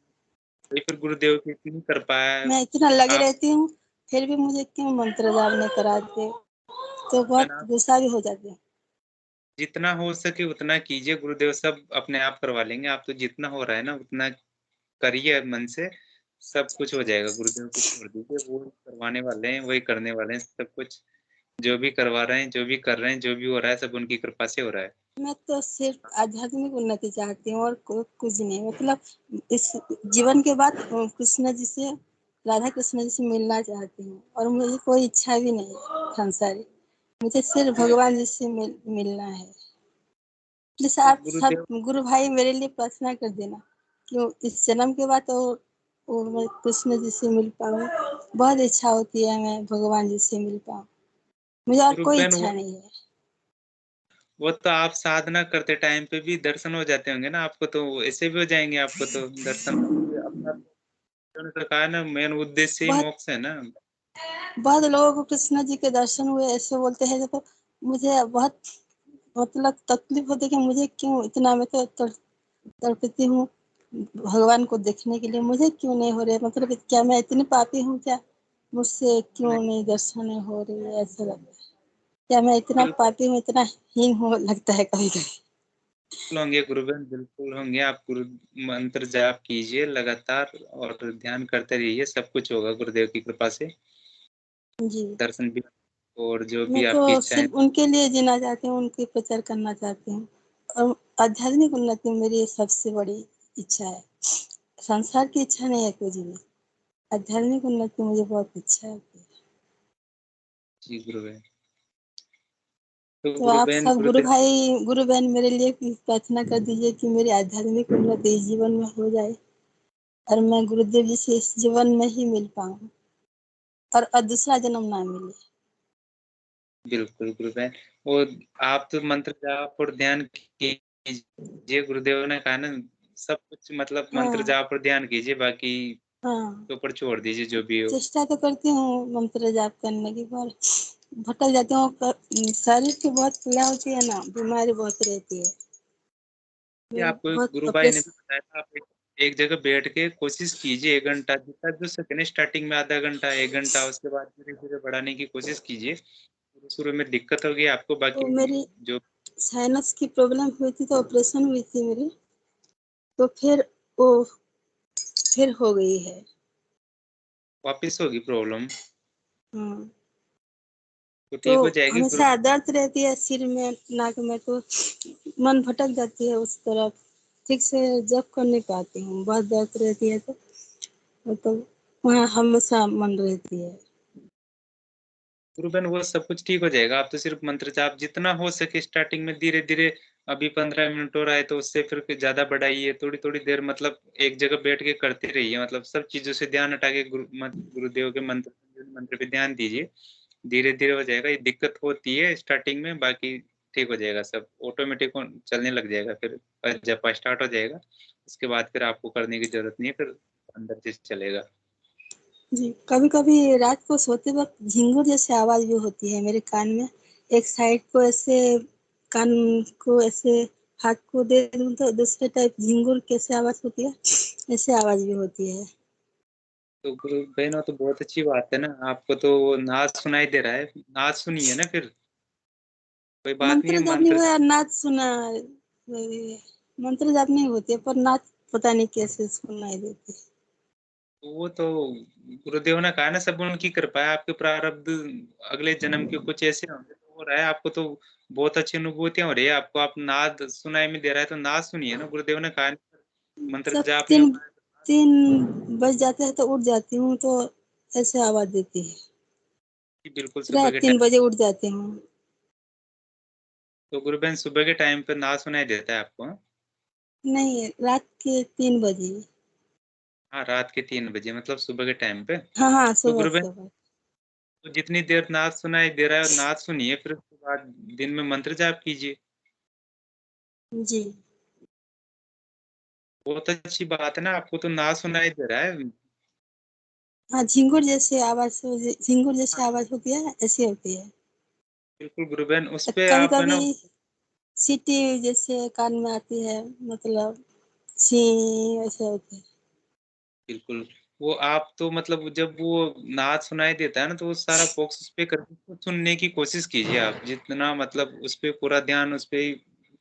S1: फिर गुरुदेव की इतनी कर पाया है।
S3: मैं इतना लगी
S1: आप
S3: रहती हूँ, फिर भी मुझे क्यों मंत्र जाप नहीं कराते, तो बहुत
S1: आप
S3: गुस्सा भी हो जाती है।
S1: जितना हो सके उतना कीजिए, गुरुदेव सब अपने आप करवा लेंगे। आप तो जितना हो रहा है ना उतना करिए मन से, सब कुछ हो जाएगा। गुरुदेव को छोड़ दीजिए, वो करवाने वाले हैं, वही करने वाले हैं सब कुछ। जो भी करवा रहे हैं, जो भी कर रहे हैं, जो भी हो रहा है, सब उनकी कृपा से हो रहा है।
S3: मैं तो सिर्फ आध्यात्मिक उन्नति चाहती हूँ और कुछ नहीं, मतलब इस जीवन के बाद कृष्ण जी से, राधा कृष्ण जी से मिलना चाहती हूँ, और मुझे कोई इच्छा भी नहीं है संसारी, मुझे सिर्फ भगवान जी से मिलना है। प्लीज
S1: तो
S3: आप सब
S1: गुरुदेव
S3: गुरु भाई मेरे लिए प्रार्थना कर देना कि इस जन्म के बाद तो मैं कृष्ण जी से मिल पाऊँ। बहुत इच्छा होती है मैं भगवान जी से मिल पाऊँ, मुझे और कोई
S1: गुरुबहन
S3: इच्छा नहीं है।
S1: वो तो आप साधना करते टाइम पे भी दर्शन हो जाते होंगे ना आपको, तो ऐसे भी हो जाएंगे आपको तो दर्शन। अपना उन्होंने तो कहा ना, मेन उद्देश्य ही
S3: बहुत
S1: मोक्ष है ना।
S3: बहुत लोगों को कृष्ण जी के दर्शन हुए ऐसे बोलते हैं, तो मुझे बहुत मतलब तकलीफ होती है कि मुझे क्यों इतना, मैं तो तड़पती हूँ भगवान को देखने के लिए, मुझे क्यों नहीं हो रहे, मतलब क्या मैं इतनी पापी हूँ क्या, मुझसे क्यों
S1: नहीं,
S3: नहीं दर्शन हो रही है, ऐसा लगता है। क्या मैं इतना
S1: बिल्कुल
S3: पापी हूँ, इतना हीन हो लगता है कभी कभी।
S1: होंगे गुरुबहन, बिल्कुल होंगे। आप गुरु मंत्र जाप कीजिए लगातार और ध्यान करते रहिए, सब कुछ होगा गुरुदेव की कृपा से।
S3: जी,
S1: दर्शन भी और जो
S3: मैं
S1: भी
S3: तो
S1: आपकी इच्छाएं।
S3: सिर्फ उनके लिए जीना चाहती हूँ, उनके प्रचार करना चाहती हूँ, और आध्यात्मिक उन्नति मेरी सबसे बड़ी इच्छा है। संसार की इच्छा नहीं है कुछ भी, आध्यात्मिक उन्नति मुझे बहुत इच्छा है।
S1: जी गुरुबहन। तो
S3: तो आप
S1: गुरुबहन,
S3: सब गुरु
S1: गुरुदेव
S3: भाई गुरु बहन मेरे लिए प्रार्थना कर दीजिए कि मेरी आध्यात्मिक उन्नति इस जीवन में हो जाए, और मैं गुरुदेव जी से इस जीवन में ही मिल पाऊँ, और दूसरा जन्म ना मिले।
S1: बिल्कुल गुरुबहन। वो आप तो मंत्र जाप और ध्यान कीजिए, गुरुदेव ने कहा ना, सब कुछ मतलब मंत्र
S3: हाँ
S1: जाप और ध्यान कीजिए, बाकी
S3: हाँ,
S1: के ऊपर छोड़ दीजिए जो भी हो।
S3: चेष्टा तो करती हूँ मंत्र जाप करने की, पर भटक जाती हूँ। शरीर की बहुत पीड़ा होती है ना, बीमारी बहुत रहती है,
S1: ये
S3: मैं
S1: आपको
S3: बहुत
S1: गुरु भाई ने
S3: ऑपरेशन।
S1: भी बताया था, आप एक जगह बैठ के कोशिश कीजिए 1 घंटा, जितना जो सके ना, स्टार्टिंग में आधा घंटा 1 घंटा, उसके बाद धीरे धीरे बढ़ाने की कोशिश कीजिए। शुरू शुरू में दिक्कत होगी आपको,
S3: तो
S1: बाकी
S3: मेरी
S1: जो
S3: साइनस की प्रॉब्लम हुई थी, तो ऑपरेशन हुई थी मेरी, तो फिर वो फिर हो गई है।
S1: वापस होगी प्रॉब्लम,
S3: हाँ,
S1: तो
S3: तो
S1: ठीक हो जाएगी गुरु।
S3: हमेशा दर्द रहती है सिर में, नाक में, तो मन भटक जाती है उस तरफ, ठीक से जप कर नहीं पाती हूँ, बहुत दर्द रहती है, तो मतलब वहाँ हमेशा मन रहती है।
S1: गुरुबहन वो सब कुछ ठीक हो जाएगा। आप तो सिर्फ मंत्र जाप जितना हो सके स्टार्टिंग में धीरे धीरे, अभी 15 मिनट हो रहा है तो उससे फिर ज्यादा बढ़ाइए, थोड़ी थोड़ी देर, मतलब एक जगह बैठ के करते रहिए, मतलब सब चीजों से ध्यान हटा के गुरुदेव के मंत्र मंत्र पे ध्यान दीजिए। धीरे धीरे हो जाएगा। ये दिक्कत होती है स्टार्टिंग में, बाकी ठीक हो जाएगा, सब ऑटोमेटिक चलने लग जाएगा, फिर जब स्टार्ट हो जाएगा उसके बाद फिर आपको करने की जरूरत नहीं है, फिर अंदर से चलेगा।
S3: जी, कभी कभी रात को सोते वक्त झिंगुर जैसे आवाज भी होती है मेरे कान में, एक साइड को ऐसे, कान को ऐसे हाथ को दे दूं तो दूसरे टाइप झिंगुर कैसे आवाज होती है, ऐसे आवाज भी होती है।
S1: तो गुरु बहनों, तो बहुत अच्छी बात है ना, आपको तो वो नाद सुनाई दे रहा है, नाद सुनिए ना फिर, कोई बात नहीं है।
S3: मंत्र जाप नहीं
S1: मंत्र
S3: हुआ, नाच सुना, मंत्र जाप नहीं होती है, पर नाच पता नहीं कैसे सुनाई देती है।
S1: वो तो गुरुदेव ने कहा ना, सब उनकी कृपा है, आपके प्रारब्ध अगले जन्म के कुछ ऐसे होंगे तो हो रहा है आपको, तो बहुत अच्छी अनुभूतियां हो रही है आपको। आप नाद सुनाई में दे रहा है तो नाद सुनिए ना, गुरुदेव ने कहा मंत्र
S3: सब
S1: जाप नहीं हो पाया?
S3: 3 बज जाते हैं तो उठ जाती हूँ, तो ऐसे आवाज देती है।
S1: कि बिल्कुल सुबह
S3: रात
S1: के
S3: 3
S1: टाइम?
S3: बजे उठ जाती हूँ।
S1: तो गुरु बहन सुबह के टाइम पे ना सुनाई देता है आपको? हाँ?
S3: नहीं, रात के 3 बजे।
S1: हाँ, रात के 3 बजे मतलब सुबह के टाइम पे।
S3: हाँ, हाँ,
S1: तो
S3: सुबह
S1: गुरु बहन
S3: सुबह।
S1: तो जितनी देर नाद सुनाई दे रहा है नाद सुनिए, फिर उसके बाद दिन में मंत्र जाप कीजिए।
S3: जी।
S1: बहुत अच्छी बात है ना, आपको तो नाद सुनाई दे रहा है।
S3: हाँ, झिंगुर जैसे आवाज होती है, ऐसी होती है।
S1: बिल्कुल गुरु बहन, उस
S3: तो
S1: पे आप है
S3: कभी-कभी
S1: ना।
S3: सीटी जैसे कान में आती है, मतलब सी ऐसे होती है।
S1: बिल्कुल, वो आप तो मतलब जब वो नाद सुनाई देता है ना, तो वो सारा फोकस उस पे करके उसको सुनने की कोशिश कीजिए आप। जितना मतलब उस पे पूरा ध्यान उस पे ही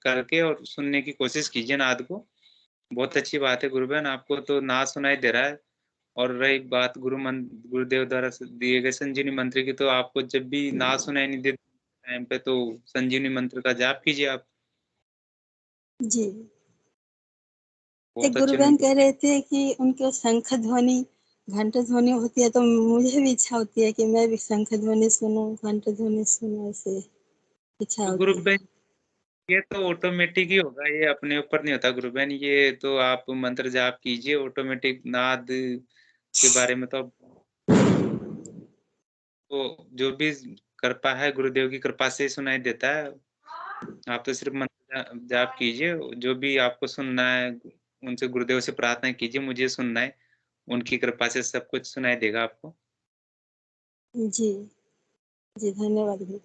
S1: करके और सुनने की कोशिश कीजिए नाद को। बहुत अच्छी बात है गुरु बहन, आपको तो नाद सुनाई दे रहा है। और रही बात गुरुदेव द्वारा दिए गए संजीवनी मंत्र की, तो आपको जब भी नाद सुनाई नहीं देती टाइम पे, तो संजीवनी मंत्र का जाप कीजिए आप।
S3: जी। एक
S1: बहुत
S3: गुरु
S1: अच्छे
S3: बहन
S1: अनुभव।
S3: कह रहे थे कि उनके शंख ध्वनि, घंट ध्वनि होती है, तो मुझे भी इच्छा होती है कि मैं भी शंख ध्वनि सुनूं, घंट ध्वनि सुनूं, ऐसे इच्छा
S1: तो गुरु
S3: होती है।
S1: बहन ये तो ऑटोमेटिक ही होगा, ये अपने ऊपर नहीं होता गुरु बहन। ये तो आप मंत्र जाप कीजिए, ऑटोमेटिक नाद के बारे में तो जो भी कृपा है गुरुदेव की कृपा से ही सुनाई देता है। आप तो सिर्फ मंत्र जाप कीजिए, जो भी आपको सुनना है उनसे गुरुदेव से प्रार्थना कीजिए, मुझे सुनना है। उनकी कृपा से सब कुछ सुनाई देगा आपको।
S3: जी। जी, धन्यवाद गुरु।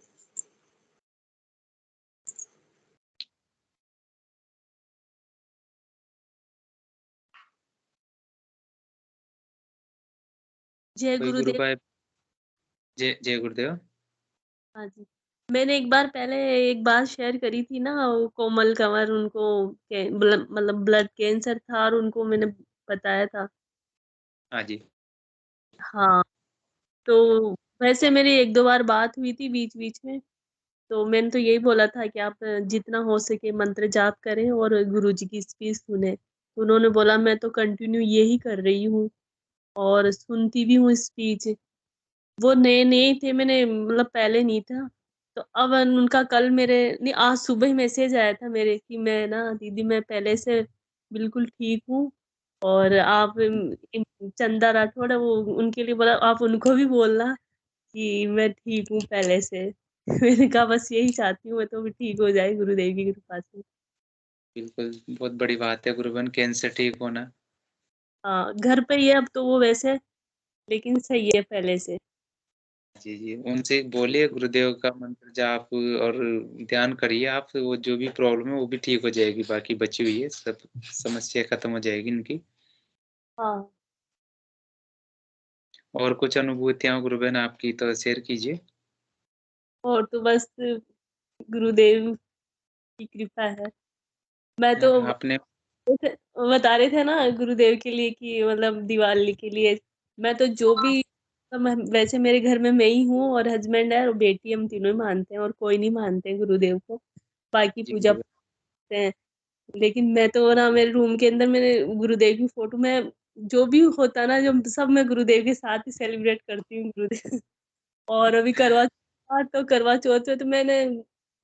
S7: जय
S1: कोई गुरु
S7: गुरुदेव।
S1: भाई? जय जय गुरुदेव।
S7: हाँ जी, मैंने एक बार पहले एक बात शेयर करी थी ना, वो कोमल कंवर, उनको मतलब ब्लड कैंसर था और उनको मैंने बताया था।
S1: हाँ जी।
S7: हाँ, तो वैसे मेरी 1-2 बार बात हुई थी बीच-बीच में, तो मैंने तो यही बोला था कि आप जितना हो सके मंत्र जाप करें और गुरुजी की स्पीच सुने। तो उन्होंने बोला मैं तो कंटिन्यू यही कर रही हूँ और सुनती भी हूँ स्पीच। वो नए-नए थे, मैंने मतलब पहले नहीं था। तो अब उनका कल मेरे नहीं, आज सुबह ही मैसेज आया था मेरे कि मैं ना दीदी मैं पहले से बिल्कुल ठीक हूँ और आप चंदा राठौड़ है वो, उनके लिए बोला आप उनको भी बोलना कि मैं ठीक हूँ पहले से। मैंने कहा बस यही चाहती हूँ मैं तो भी ठीक हो जाए गुरुदेव की कृपा से।
S1: बिल्कुल, बहुत बड़ी बात है गुरु बहन, कैंसर ठीक होना।
S7: हाँ, घर पे ही है अब तो वो वैसे, लेकिन सही है पहले से।
S1: जी, जी। उनसे बोलिए गुरुदेव का मंत्र जाप और ध्यान करिए आप, वो जो भी प्रॉब्लम है वो भी ठीक हो जाएगी, बाकी बची हुई है सब समस्या खत्म हो जाएगी इनकी।
S7: हाँ।
S1: और कुछ अनुभूतियाँ गुरु बहन आपकी तो शेयर कीजिए।
S7: और तो बस गुरुदेव की कृपा है। मैं तो
S1: आपने
S7: जैसे बता रहे थे ना गुरुदेव के लिए कि मतलब दिवाली के लिए मैं तो जो भी वैसे मेरे घर में मैं ही हूँ और हस्बैंड है और बेटी, हम तीनों ही मानते हैं और कोई नहीं मानते गुरुदेव को, बाकी
S1: जी
S7: पूजा
S1: गुरु बहन।
S7: करते हैं। लेकिन मैं तो ना मेरे रूम के अंदर मैंने गुरुदेव की फोटो में जो भी होता ना जो सब मैं गुरुदेव के साथ ही सेलिब्रेट करती हूँ गुरुदेव। और अभी करवा चौथ पे तो मैंने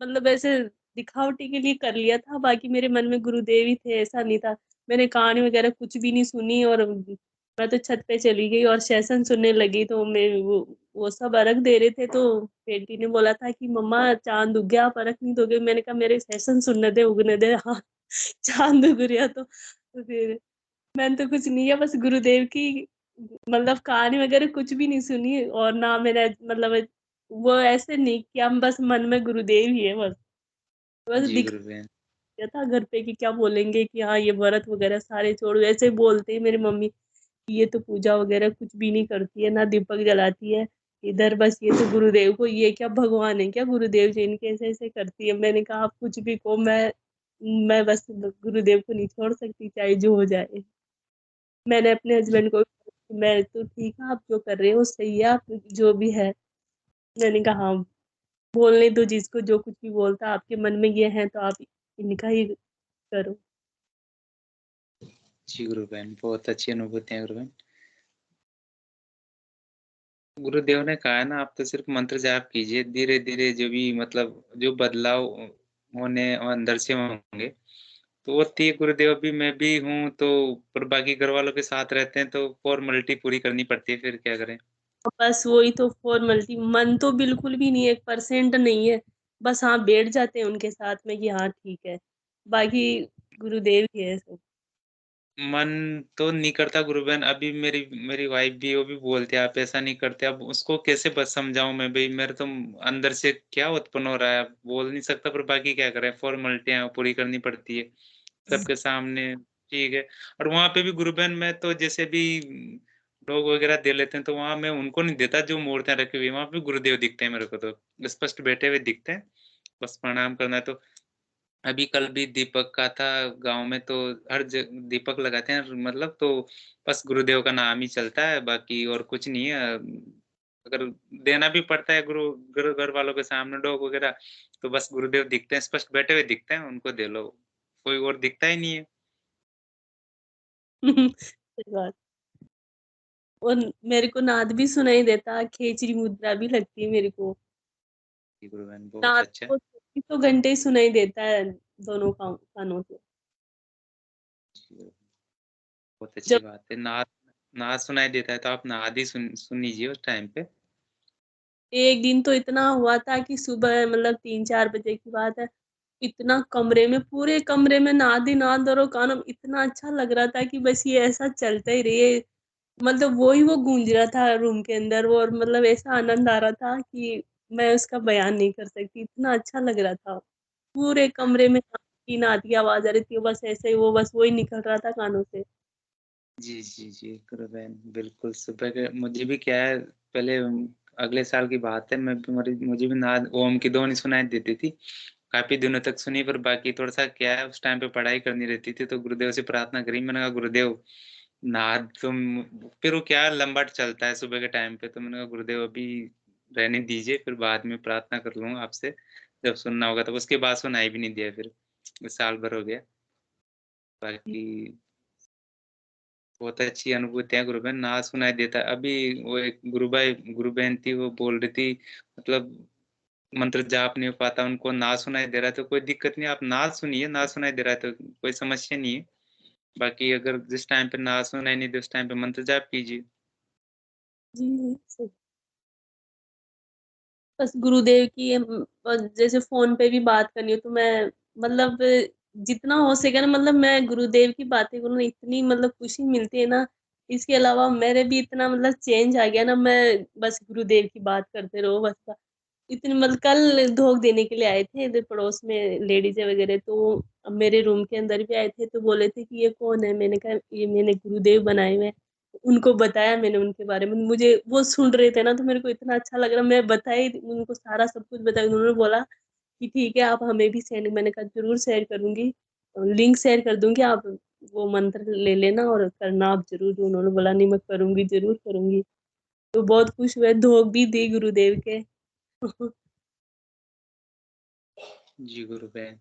S7: मतलब ऐसे दिखावटी के लिए कर लिया था, बाकी मेरे मन में गुरुदेव ही थे, ऐसा नहीं था। मैंने कहानी वगैरह कुछ भी नहीं सुनी और मैं तो छत पे चली गई और सेशन सुनने लगी। तो मैं वो सब अर्घ दे रहे थे, तो बेटी ने बोला था कि मम्मा चांद उग गया, आप अर्घ नहीं दोगे? मैंने कहा मेरे सेशन सुनने दे, उगने दे। हाँ, चांद उग गया तो फिर मैंने तो कुछ नहीं है, बस गुरुदेव की मतलब कहानी वगैरह कुछ भी नहीं सुनी और ना मैंने मतलब वो ऐसे नहीं कि हम बस मन में गुरुदेव ही है बस। बस
S1: जी
S7: दिख
S1: गुरु बहन।
S7: गया था घर पे कि क्या बोलेंगे कि हाँ ये व्रत वगैरह सारे छोड़, ऐसे बोलते ही मेरी मम्मी कि ये तो पूजा वगैरह कुछ भी नहीं करती है, ना दीपक जलाती है इधर, बस ये तो गुरुदेव को, ये क्या भगवान है क्या गुरुदेव जी, इनके ऐसे ऐसे करती है। मैंने कहा आप कुछ भी कहो, मैं बस गुरुदेव को नहीं छोड़ सकती, चाहे जो हो जाए। मैंने अपने हस्बैंड को मैं तो ठीक है, आप जो कर रहे हो सही है, आप जो भी है। मैंने कहा हाँ, बोलने दो जिसको जो कुछ भी बोलता है, आपके मन में ये है तो आप इनका ही करो।
S1: जी गुरु बहन, बहुत अच्छी अनुभूति है गुरु बहन। गुरुदेव ने कहा है ना, आप तो सिर्फ मंत्र जाप कीजिए, धीरे-धीरे जो भी मतलब जो बदलाव होने और अंदर से होंगे, तो वो थी गुरुदेव भी मैं भी हूँ, तो पर बाकी घर वालों के साथ रहते हैं तो फॉर्मेलिटी पूरी करनी पड़ती है, फिर क्या करें?
S7: बस वही तो फॉर्मेलिटी, मन तो बिल्कुल भी नहीं है, 1% नहीं है। बस हाँ, बैठ जाते हैं उनके साथ में कि हाँ ठीक है, बाकी गुरुदेव ही है सब।
S1: मन तो नहीं करता गुरु बहन, अभी मेरी मेरी वाइफ भी वो भी बोलती है आप ऐसा नहीं करते, अब उसको कैसे बस समझाऊं मैं भाई, मेरे तो अंदर से क्या उत्पन्न हो रहा है, अब बोल नहीं सकता, पर बाकी क्या करें, फॉर्मेलिटियां पूरी करनी पड़ती है सबके सामने। ठीक है। और वहां पे भी गुरु बहन मैं तो जैसे भी लोग वगैरह दे लेते हैं, तो वहां मैं उनको नहीं देता जो मूर्तियां रखी हुई है, वहां पे गुरुदेव दिखते हैं मेरे को, तो स्पष्ट बैठे हुए दिखते हैं, बस प्रणाम करना है। तो अभी कल भी दीपक का था गांव में, तो हर दीपक लगाते हैं मतलब, तो बस गुरुदेव का नाम ही चलता है, बाकी और कुछ नहीं है। अगर देना भी पड़ता है गुरु गुरु घर वालों के सामने डॉग वगैरह, तो बस गुरुदेव दिखते हैं, स्पष्ट बैठे हुए दिखते हैं, उनको दे लो, कोई और दिखता ही नहीं है।
S7: सही बात। और मेरे को नाद भी सुनाई देता, खेचरी मुद्रा भी लगती है मेरे को।
S1: जी गुरु बहन, बहुत
S7: नाद
S1: अच्छा।
S7: तो 24 घंटे ही सुनाई देता है दोनों कानों से।
S1: बहुत अच्छी
S7: जब
S1: बात है। नाद नाद सुनाई देता है तो आप नाद ही सुन लीजिए उस टाइम पे।
S7: एक दिन तो इतना हुआ था कि सुबह मतलब 3-4 बजे की बात है, इतना कमरे में, पूरे कमरे में नाद ही नाद, और कानों में इतना अच्छा लग रहा था कि बस ये ऐसा चलता ही रहे। मतलब वो गूंज रहा था रूम के अंदर, और मतलब ऐसा आनंद आ रहा था कि मैं उसका बयान नहीं कर सकती, इतना अच्छा लग रहा था। पूरे कमरे में नाद की आवाज आ रही थी, बस ऐसे ही वो वही निकल रहा था कानों से।
S1: जी, जी, जी, गुरु बहन, बिल्कुल सुबह के मुझे भी क्या है, पहले अगले साल की बात है, मैं भी मुझे भी नाद ओम की ध्वनि सुनाई देती थी। काफ़ी दिनों तक सुनी, पर बाकी थोड़ा-सा क्या है, उस टाइम पे पढ़ाई करनी रहती थी, तो गुरुदेव से प्रार्थना करी, मैंने कहा गुरुदेव नाद तुम, फिर वो क्या लंबट चलता है सुबह के टाइम पे, तो मैंने कहा गुरुदेव अभी रहने दीजिए, फिर बाद में प्रार्थना कर लूँगा आपसे, जब सुनना होगा, तो उसके बाद सुनाई भी नहीं दिया फिर, साल भर हो गया। बाकी बहुत अच्छी अनुभूतियाँ गुरु बहन, ना सुनाई देता है। अभी वो एक गुरु बहन थी, वो बोल रही थी मतलब मंत्र जाप नहीं हो पाता, उनको ना सुनाई दे रहा है, तो कोई दिक्कत नहीं, आप ना सुनिए, ना सुनाई दे रहा है तो कोई समस्या नहीं है। बाकी अगर जिस टाइम पे ना सुनाई नहीं दे, उस टाइम पे मंत्र जाप कीजिए।
S7: जी सही। बस गुरुदेव की जैसे फोन पे भी बात करनी हो तो मैं मतलब जितना हो सके ना, मतलब मैं गुरुदेव की बातें करूँ ना, इतनी मतलब खुशी मिलती है ना। इसके अलावा मेरे भी इतना मतलब चेंज आ गया ना, मैं बस गुरुदेव की बात करते रहो बस। इतनी मतलब कल धोख देने के लिए आए थे इधर पड़ोस में लेडीज वगैरह, तो अब मेरे रूम के अंदर भी आए थे, तो बोले थे कि ये कौन है, मैंने कहा ये मैंने गुरुदेव बनाए हुए हैं। उनको बताया मैंने उनके बारे में, मुझे वो सुन रहे थे ना, तो मेरे को इतना अच्छा लग रहा, मैं बताई उनको सारा सब कुछ बताया। उन्होंने बोला कि ठीक है आप हमें भी सेंड, मैंने कहा जरूर शेयर करूंगी, लिंक शेयर कर दूंगी, आप वो मंत्र ले लेना और करना आप जरूर। उन्होंने बोला नहीं मैं करूंगी, जरूर करूंगी। तो बहुत खुश हुए, धोख भी दी गुरुदेव के।
S1: जी गुरु बहन।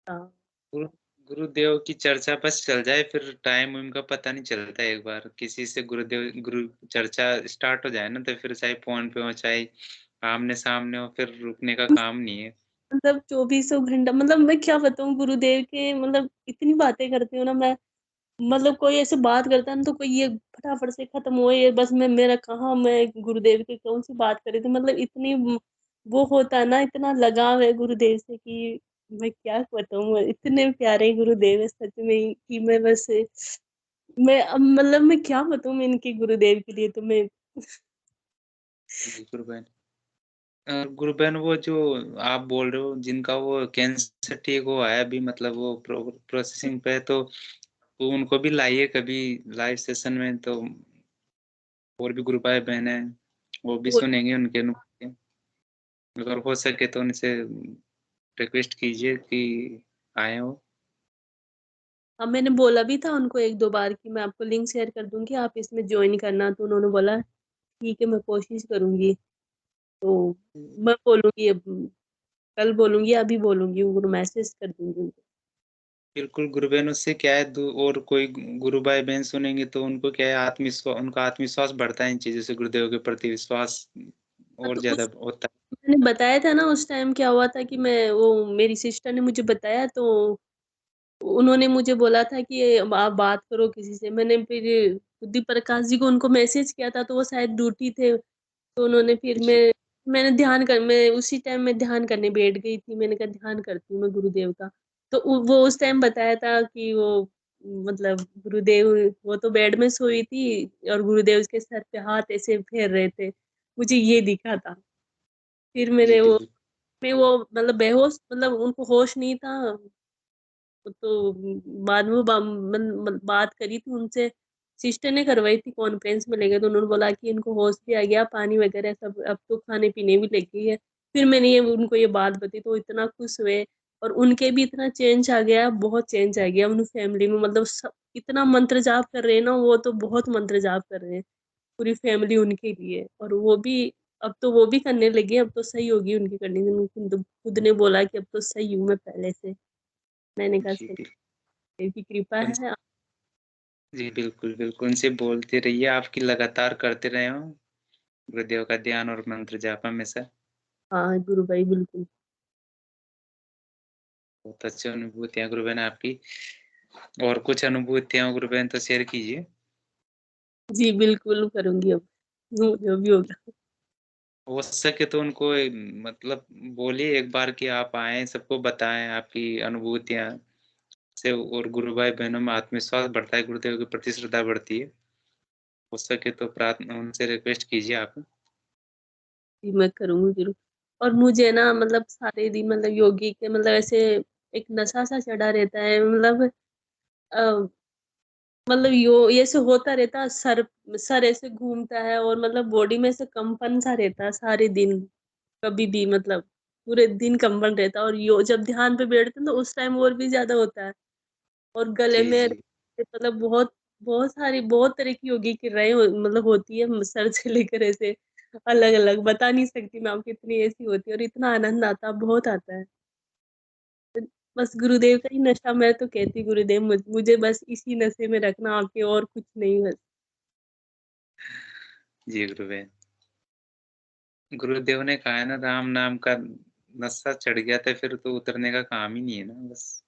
S7: हाँ।
S1: गुरु गुरुदेव की चर्चा बस चल जाए, फिर टाइम उनका पता नहीं चलता, एक बार किसी से गुरु चर्चा स्टार्ट हो जाए ना, तो फिर चाहे फोन पे हो चाहे आमने सामने हो, फिर रुकने का काम नहीं है।
S7: मतलब 24 घंटा, मतलब मैं क्या बताऊं गुरुदेव के, मतलब इतनी बातें करती हूँ ना मैं। मतलब कोई ऐसे बात करता है ना, तो कोई ये फटाफट से खत्म हो, ये बस मैं मेरा कहाँ, मैं गुरुदेव की कौन सी बात करी थी, मतलब इतनी वो होता है ना, इतना लगाव है गुरुदेव से कि मैं क्या बताऊं। इतने प्यारे गुरुदेव है सच में ही कि मैं बस, मैं अब मतलब मैं क्या बताऊं मैं इनके गुरुदेव के लिए, तो मैं
S1: जी गुरु बहन। गुरु बहन, वो जो आप बोल रहे हो जिनका वो कैंसर ठीक हुआ है अभी, मतलब वो प्रोसेसिंग पे है, तो उनको भी लाइए कभी लाइव सेशन में, तो और भी गुरु भाई बहन है, वो भी
S7: वो-
S1: सुनेंगे उनके अनुभव। अगर हो सके तो उनसे रिक्वेस्ट कीजिए कि आए हो।
S7: अब मैंने बोला भी था उनको 1-2 बार कि मैं आपको लिंक शेयर कर दूंगी, आप इसमें ज्वाइन करना, तो उन्होंने बोला ठीक है मैं कोशिश करूंगी। तो मैं बोलूंगी अब, कल बोलूंगी, अभी बोलूंगी, उनको मैसेज कर दूंगी उनको।
S1: बिल्कुल गुरु बहनों से क्या है, और कोई गुरु भाई बहन सुनेंगे तो उनको क्या है, उनका आत्मविश्वास बढ़ता है इन चीजों से, गुरुदेव के प्रति विश्वास और
S7: तो
S1: ज्यादा होता है।
S7: मैंने बताया था ना उस टाइम क्या हुआ था कि मैं वो मेरी सिस्टर ने मुझे बताया, तो उन्होंने मुझे बोला था कि आप बात करो किसी से। मैंने फिर बुद्धि प्रकाश जी को उनको मैसेज किया था, तो वो शायद ड्यूटी थे, तो उन्होंने फिर मैंने मैं उसी टाइम में ध्यान करने बैठ गई थी। मैंने कहा ध्यान करती हूँ मैं गुरुदेव का। तो वो उस टाइम बताया था कि वो मतलब गुरुदेव, वो तो बेड में सोई थी और गुरुदेव उसके सर पे हाथ ऐसे फेर रहे थे, मुझे ये दिखा था। फिर
S1: जी बिल्कुल।
S7: मैं वो मतलब बेहोश, मतलब उनको होश नहीं था। तो बाद में बात करी थी उनसे, सिस्टर ने करवाई थी, कॉन्फ्रेंस में ले गए तो उन्होंने बोला कि इनको होश भी आ गया, पानी वगैरह सब, अब तो खाने पीने भी लग गई है। फिर मैंने उनको ये बात बताई तो इतना खुश हुए, और उनके भी इतना चेंज आ गया, बहुत चेंज आ गया उन फैमिली में। मतलब सब इतना मंत्र जाप कर रहे हैं ना, वो तो बहुत मंत्र जाप कर रहे हैं पूरी फैमिली उनके लिए। और वो भी अब तो वो भी करने लगी, अब तो सही होगी उनकी कंडीशन। खुद ने बोला कि अब तो सही हूँ मैं पहले से। मैंने कहा
S1: जी
S7: सही,
S1: बिल्कुल।
S7: देव की कृपा है।
S1: जी बिल्कुल बिल्कुल, उनसे बोलते रहिए, आपकी लगातार करते रहे हो गुरुदेव का ध्यान और मंत्र जाप हमेशा।
S7: हाँ गुरु भाई बिल्कुल।
S1: बहुत अच्छी अनुभूतियां गुरु बहन आपकी, और कुछ अनुभूतियां गुरु बहन तो शेयर कीजिए।
S7: जी बिल्कुल करूंगी, अब जो भी होगा।
S1: हो सके तो उनको मतलब बोलिए एक बार कि आप आए, सबको बताएं आपकी अनुभूतियां से, और गुरु भाई बहनों में आत्मविश्वास बढ़ता है, गुरुदेव के प्रति श्रद्धा बढ़ती है। हो सके तो प्रार्थना उनसे रिक्वेस्ट कीजिए आप।
S7: जी मैं करूंगी जरूर। और मुझे ना मतलब सारे दिन मतलब योगी के मतलब ऐसे एक नशा सा चढ़ा रहता है, अ, मतलब ये से होता रहता, सर ऐसे घूमता है, और मतलब बॉडी में से कंपन सा रहता है सारे दिन, कभी भी मतलब पूरे दिन कंपन रहता है। और जब ध्यान पे बैठते हैं तो उस टाइम और भी ज्यादा होता है। और गले
S1: जी
S7: में
S1: जी
S7: मतलब बहुत बहुत सारी बहुत तरह की योगी क्रियाएं मतलब होती है, सर से लेकर ऐसे अलग अलग बता नहीं सकती मैं आपको, इतनी ऐसी होती है और इतना आनंद आता, बहुत आता है। बस गुरुदेव का ही नशा, मैं तो कहती गुरुदेव मुझे बस इसी नशे में रखना आपके, और कुछ नहीं बस।
S1: जी गुरु बहन, गुरुदेव ने कहा है ना, राम नाम का नशा चढ़ गया था फिर तो उतरने का काम ही नहीं है ना, बस।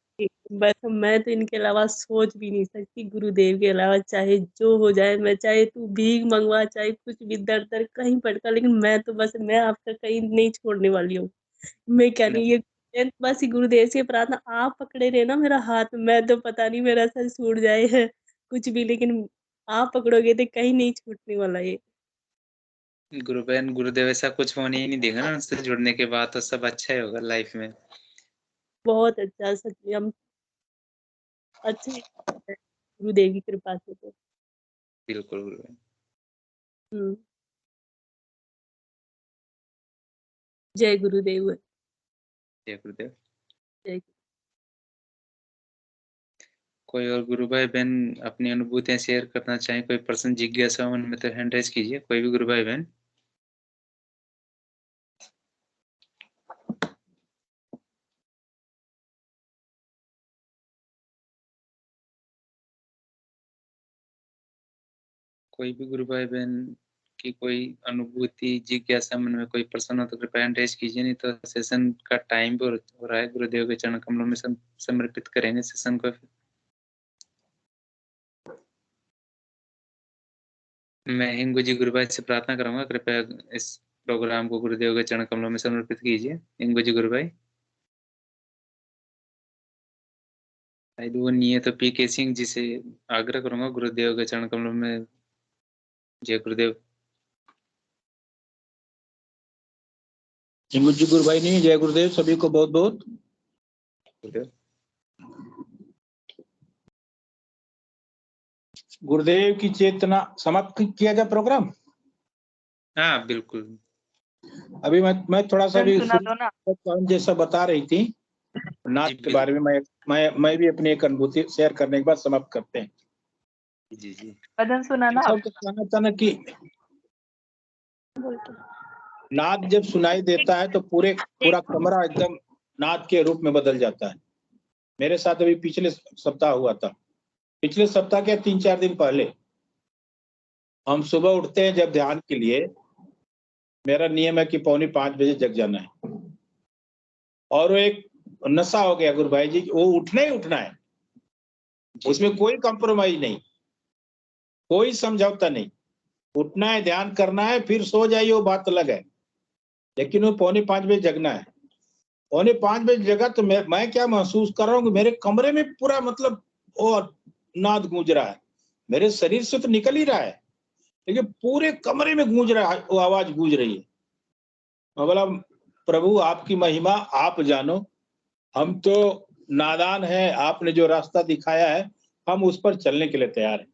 S7: बस मैं तो इनके अलावा सोच भी नहीं सकती, गुरुदेव के अलावा चाहे जो हो जाए, मैं चाहे तू भीख मंगवा, चाहे कुछ भी दर दर कहीं पड़ता, लेकिन मैं आपका कहीं नहीं छोड़ने वाली हूँ। मैं क्या नहीं, ये बस ही गुरुदेव से प्रार्थना, आप पकड़े रहे ना मेरा हाथ, मैं तो पता नहीं मेरा सर छूट जाए है कुछ भी, लेकिन आप पकड़ोगे तो कहीं नहीं छूटने वाला ये।
S1: गुरु बहन, गुरुदेव ऐसा कुछ होने ही नहीं देगा ना, उनसे जुड़ने के बाद तो सब अच्छा ही होगा लाइफ में।
S7: बहुत अच्छा, सच में हम अच्छे ही हैं, गुरुदेव की कृपा से तो।
S1: बिल्कुल गुरु बहन।
S7: हम्म। जय गुरुदेव।
S1: जय गुरुदेव।
S7: जय।
S1: कोई और गुरु भाई बहन अपनी अनुभूतियां शेयर करना चाहें, कोई पर्सन जिज्ञासा हो उनमें, तो हैंड रेज कीजिए, कोई भी गुरु भाई बहन। कोई भी गुरु भाई बहन की कोई अनुभूति जिज्ञासा मन में कोई पर्सन हो तो कृपया हैंड रेज कीजिए, नहीं तो सेशन का टाइम भी हो रहा है, गुरुदेव के चरण कमलों में समर्पित करेंगे सेशन को। मैं हिंगू जी गुरु भाई से प्रार्थना करूंगा, कृपया इस प्रोग्राम को गुरुदेव के चरण कमलों में समर्पित कीजिए। हिंगू जी गुरु भाई। शायद वो नहीं है तो पीके सिंह जी से आग्रह करूंगा, गुरुदेव के चरण कमलों में। जय गुरुदेव।
S8: हिंगू जी गुरु भाई नहीं, जय गुरुदेव सभी को बहुत बहुत।
S1: गुरुदेव।
S8: गुरुदेव की चेतना समाप्त किया जाए प्रोग्राम।
S1: हाँ बिल्कुल।
S8: अभी मैं थोड़ा सा भी
S5: सुना दो ना।
S8: जैसा बता रही थी नाच
S1: जी
S8: के बारे में, मैं भी अपनी एक अनुभूति शेयर करने के बाद समाप्त करते हैं।
S1: जी जी।
S5: भजन सुना ना।
S8: सबको कहना था ना कि नाद जब सुनाई देता है तो पूरा कमरा एकदम नाद के रूप में बदल जाता है। मेरे साथ अभी पिछले सप्ताह हुआ था। पिछले सप्ताह के 3-4 दिन पहले हम सुबह उठते हैं जब ध्यान के लिए, मेरा नियम है कि 4:45 बजे जग जाना है, और वो एक नशा हो गया गुरु भाई जी, वो उठना ही उठना है, उसमें कोई कॉम्प्रोमाइज नहीं, कोई समझौता नहीं, उठना है, ध्यान करना है, फिर सो जाइए वो बात अलग है, लेकिन वो 4:45 बजे जगना है। 4:45 बजे जगा तो मैं क्या महसूस कर रहा हूँ कि मेरे कमरे में पूरा मतलब और नाद गूंज रहा है, मेरे शरीर से तो निकल ही रहा है लेकिन पूरे कमरे में गूंज रहा है, वो आवाज गूंज रही है। मैं बोला प्रभु आपकी महिमा आप जानो, हम तो नादान है, आपने जो रास्ता दिखाया है हम उस पर चलने के लिए तैयार हैं।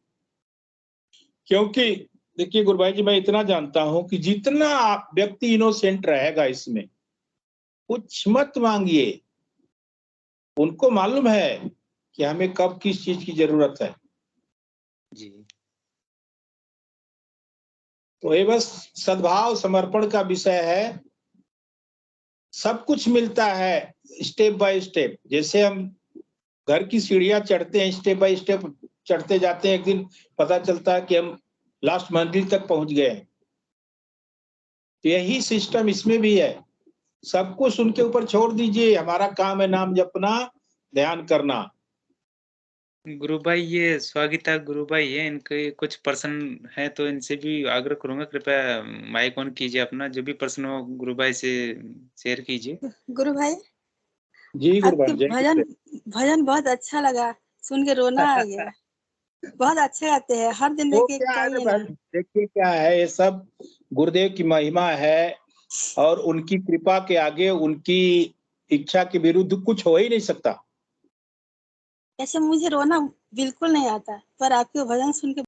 S8: क्योंकि देखिए गुरु भाई जी, मैं इतना जानता हूं कि जितना व्यक्ति इनोसेंट रहेगा इसमें, कुछ मत मांगिए, उनको मालूम है कि हमें कब किस चीज की जरूरत है।
S1: जी
S8: तो ये बस सद्भाव समर्पण का विषय है, सब कुछ मिलता है स्टेप बाय स्टेप। जैसे हम घर की सीढ़ियां चढ़ते हैं, स्टेप बाय स्टेप चढ़ते जाते हैं, एक दिन पता चलता है कि हम लास्ट मंजिल तक पहुंच गए हैं। तो यही सिस्टम इसमें भी है, सब कुछ उनके ऊपर छोड़ दीजिए, हमारा काम है नाम जपना, ध्यान करना।
S1: गुरु भाई, ये स्वागता गुरु भाई है, इनके कुछ प्रश्न है तो इनसे भी आग्रह करूंगा, कृपया माइक ऑन कीजिए अपना, जो भी प्रश्न हो गुरु भाई से शेयर कीजिए।
S3: गुरु भाई
S8: जी गुरु
S3: आपके
S8: भाई,
S3: भजन भजन बहुत अच्छा लगा, सुन के रोना आ गया। बहुत अच्छे गाते हैं, हर दिन
S8: वो
S3: देख के
S8: क्या है
S3: चाहिए
S8: भाई,
S3: ना।
S8: देखिए क्या है, ये सब गुरुदेव की महिमा है, और उनकी कृपा के आगे उनकी इच्छा के विरुद्ध कुछ हो ही नहीं सकता।
S3: ऐसे मुझे रोना बिल्कुल नहीं आता, पर आपके भजन सुन के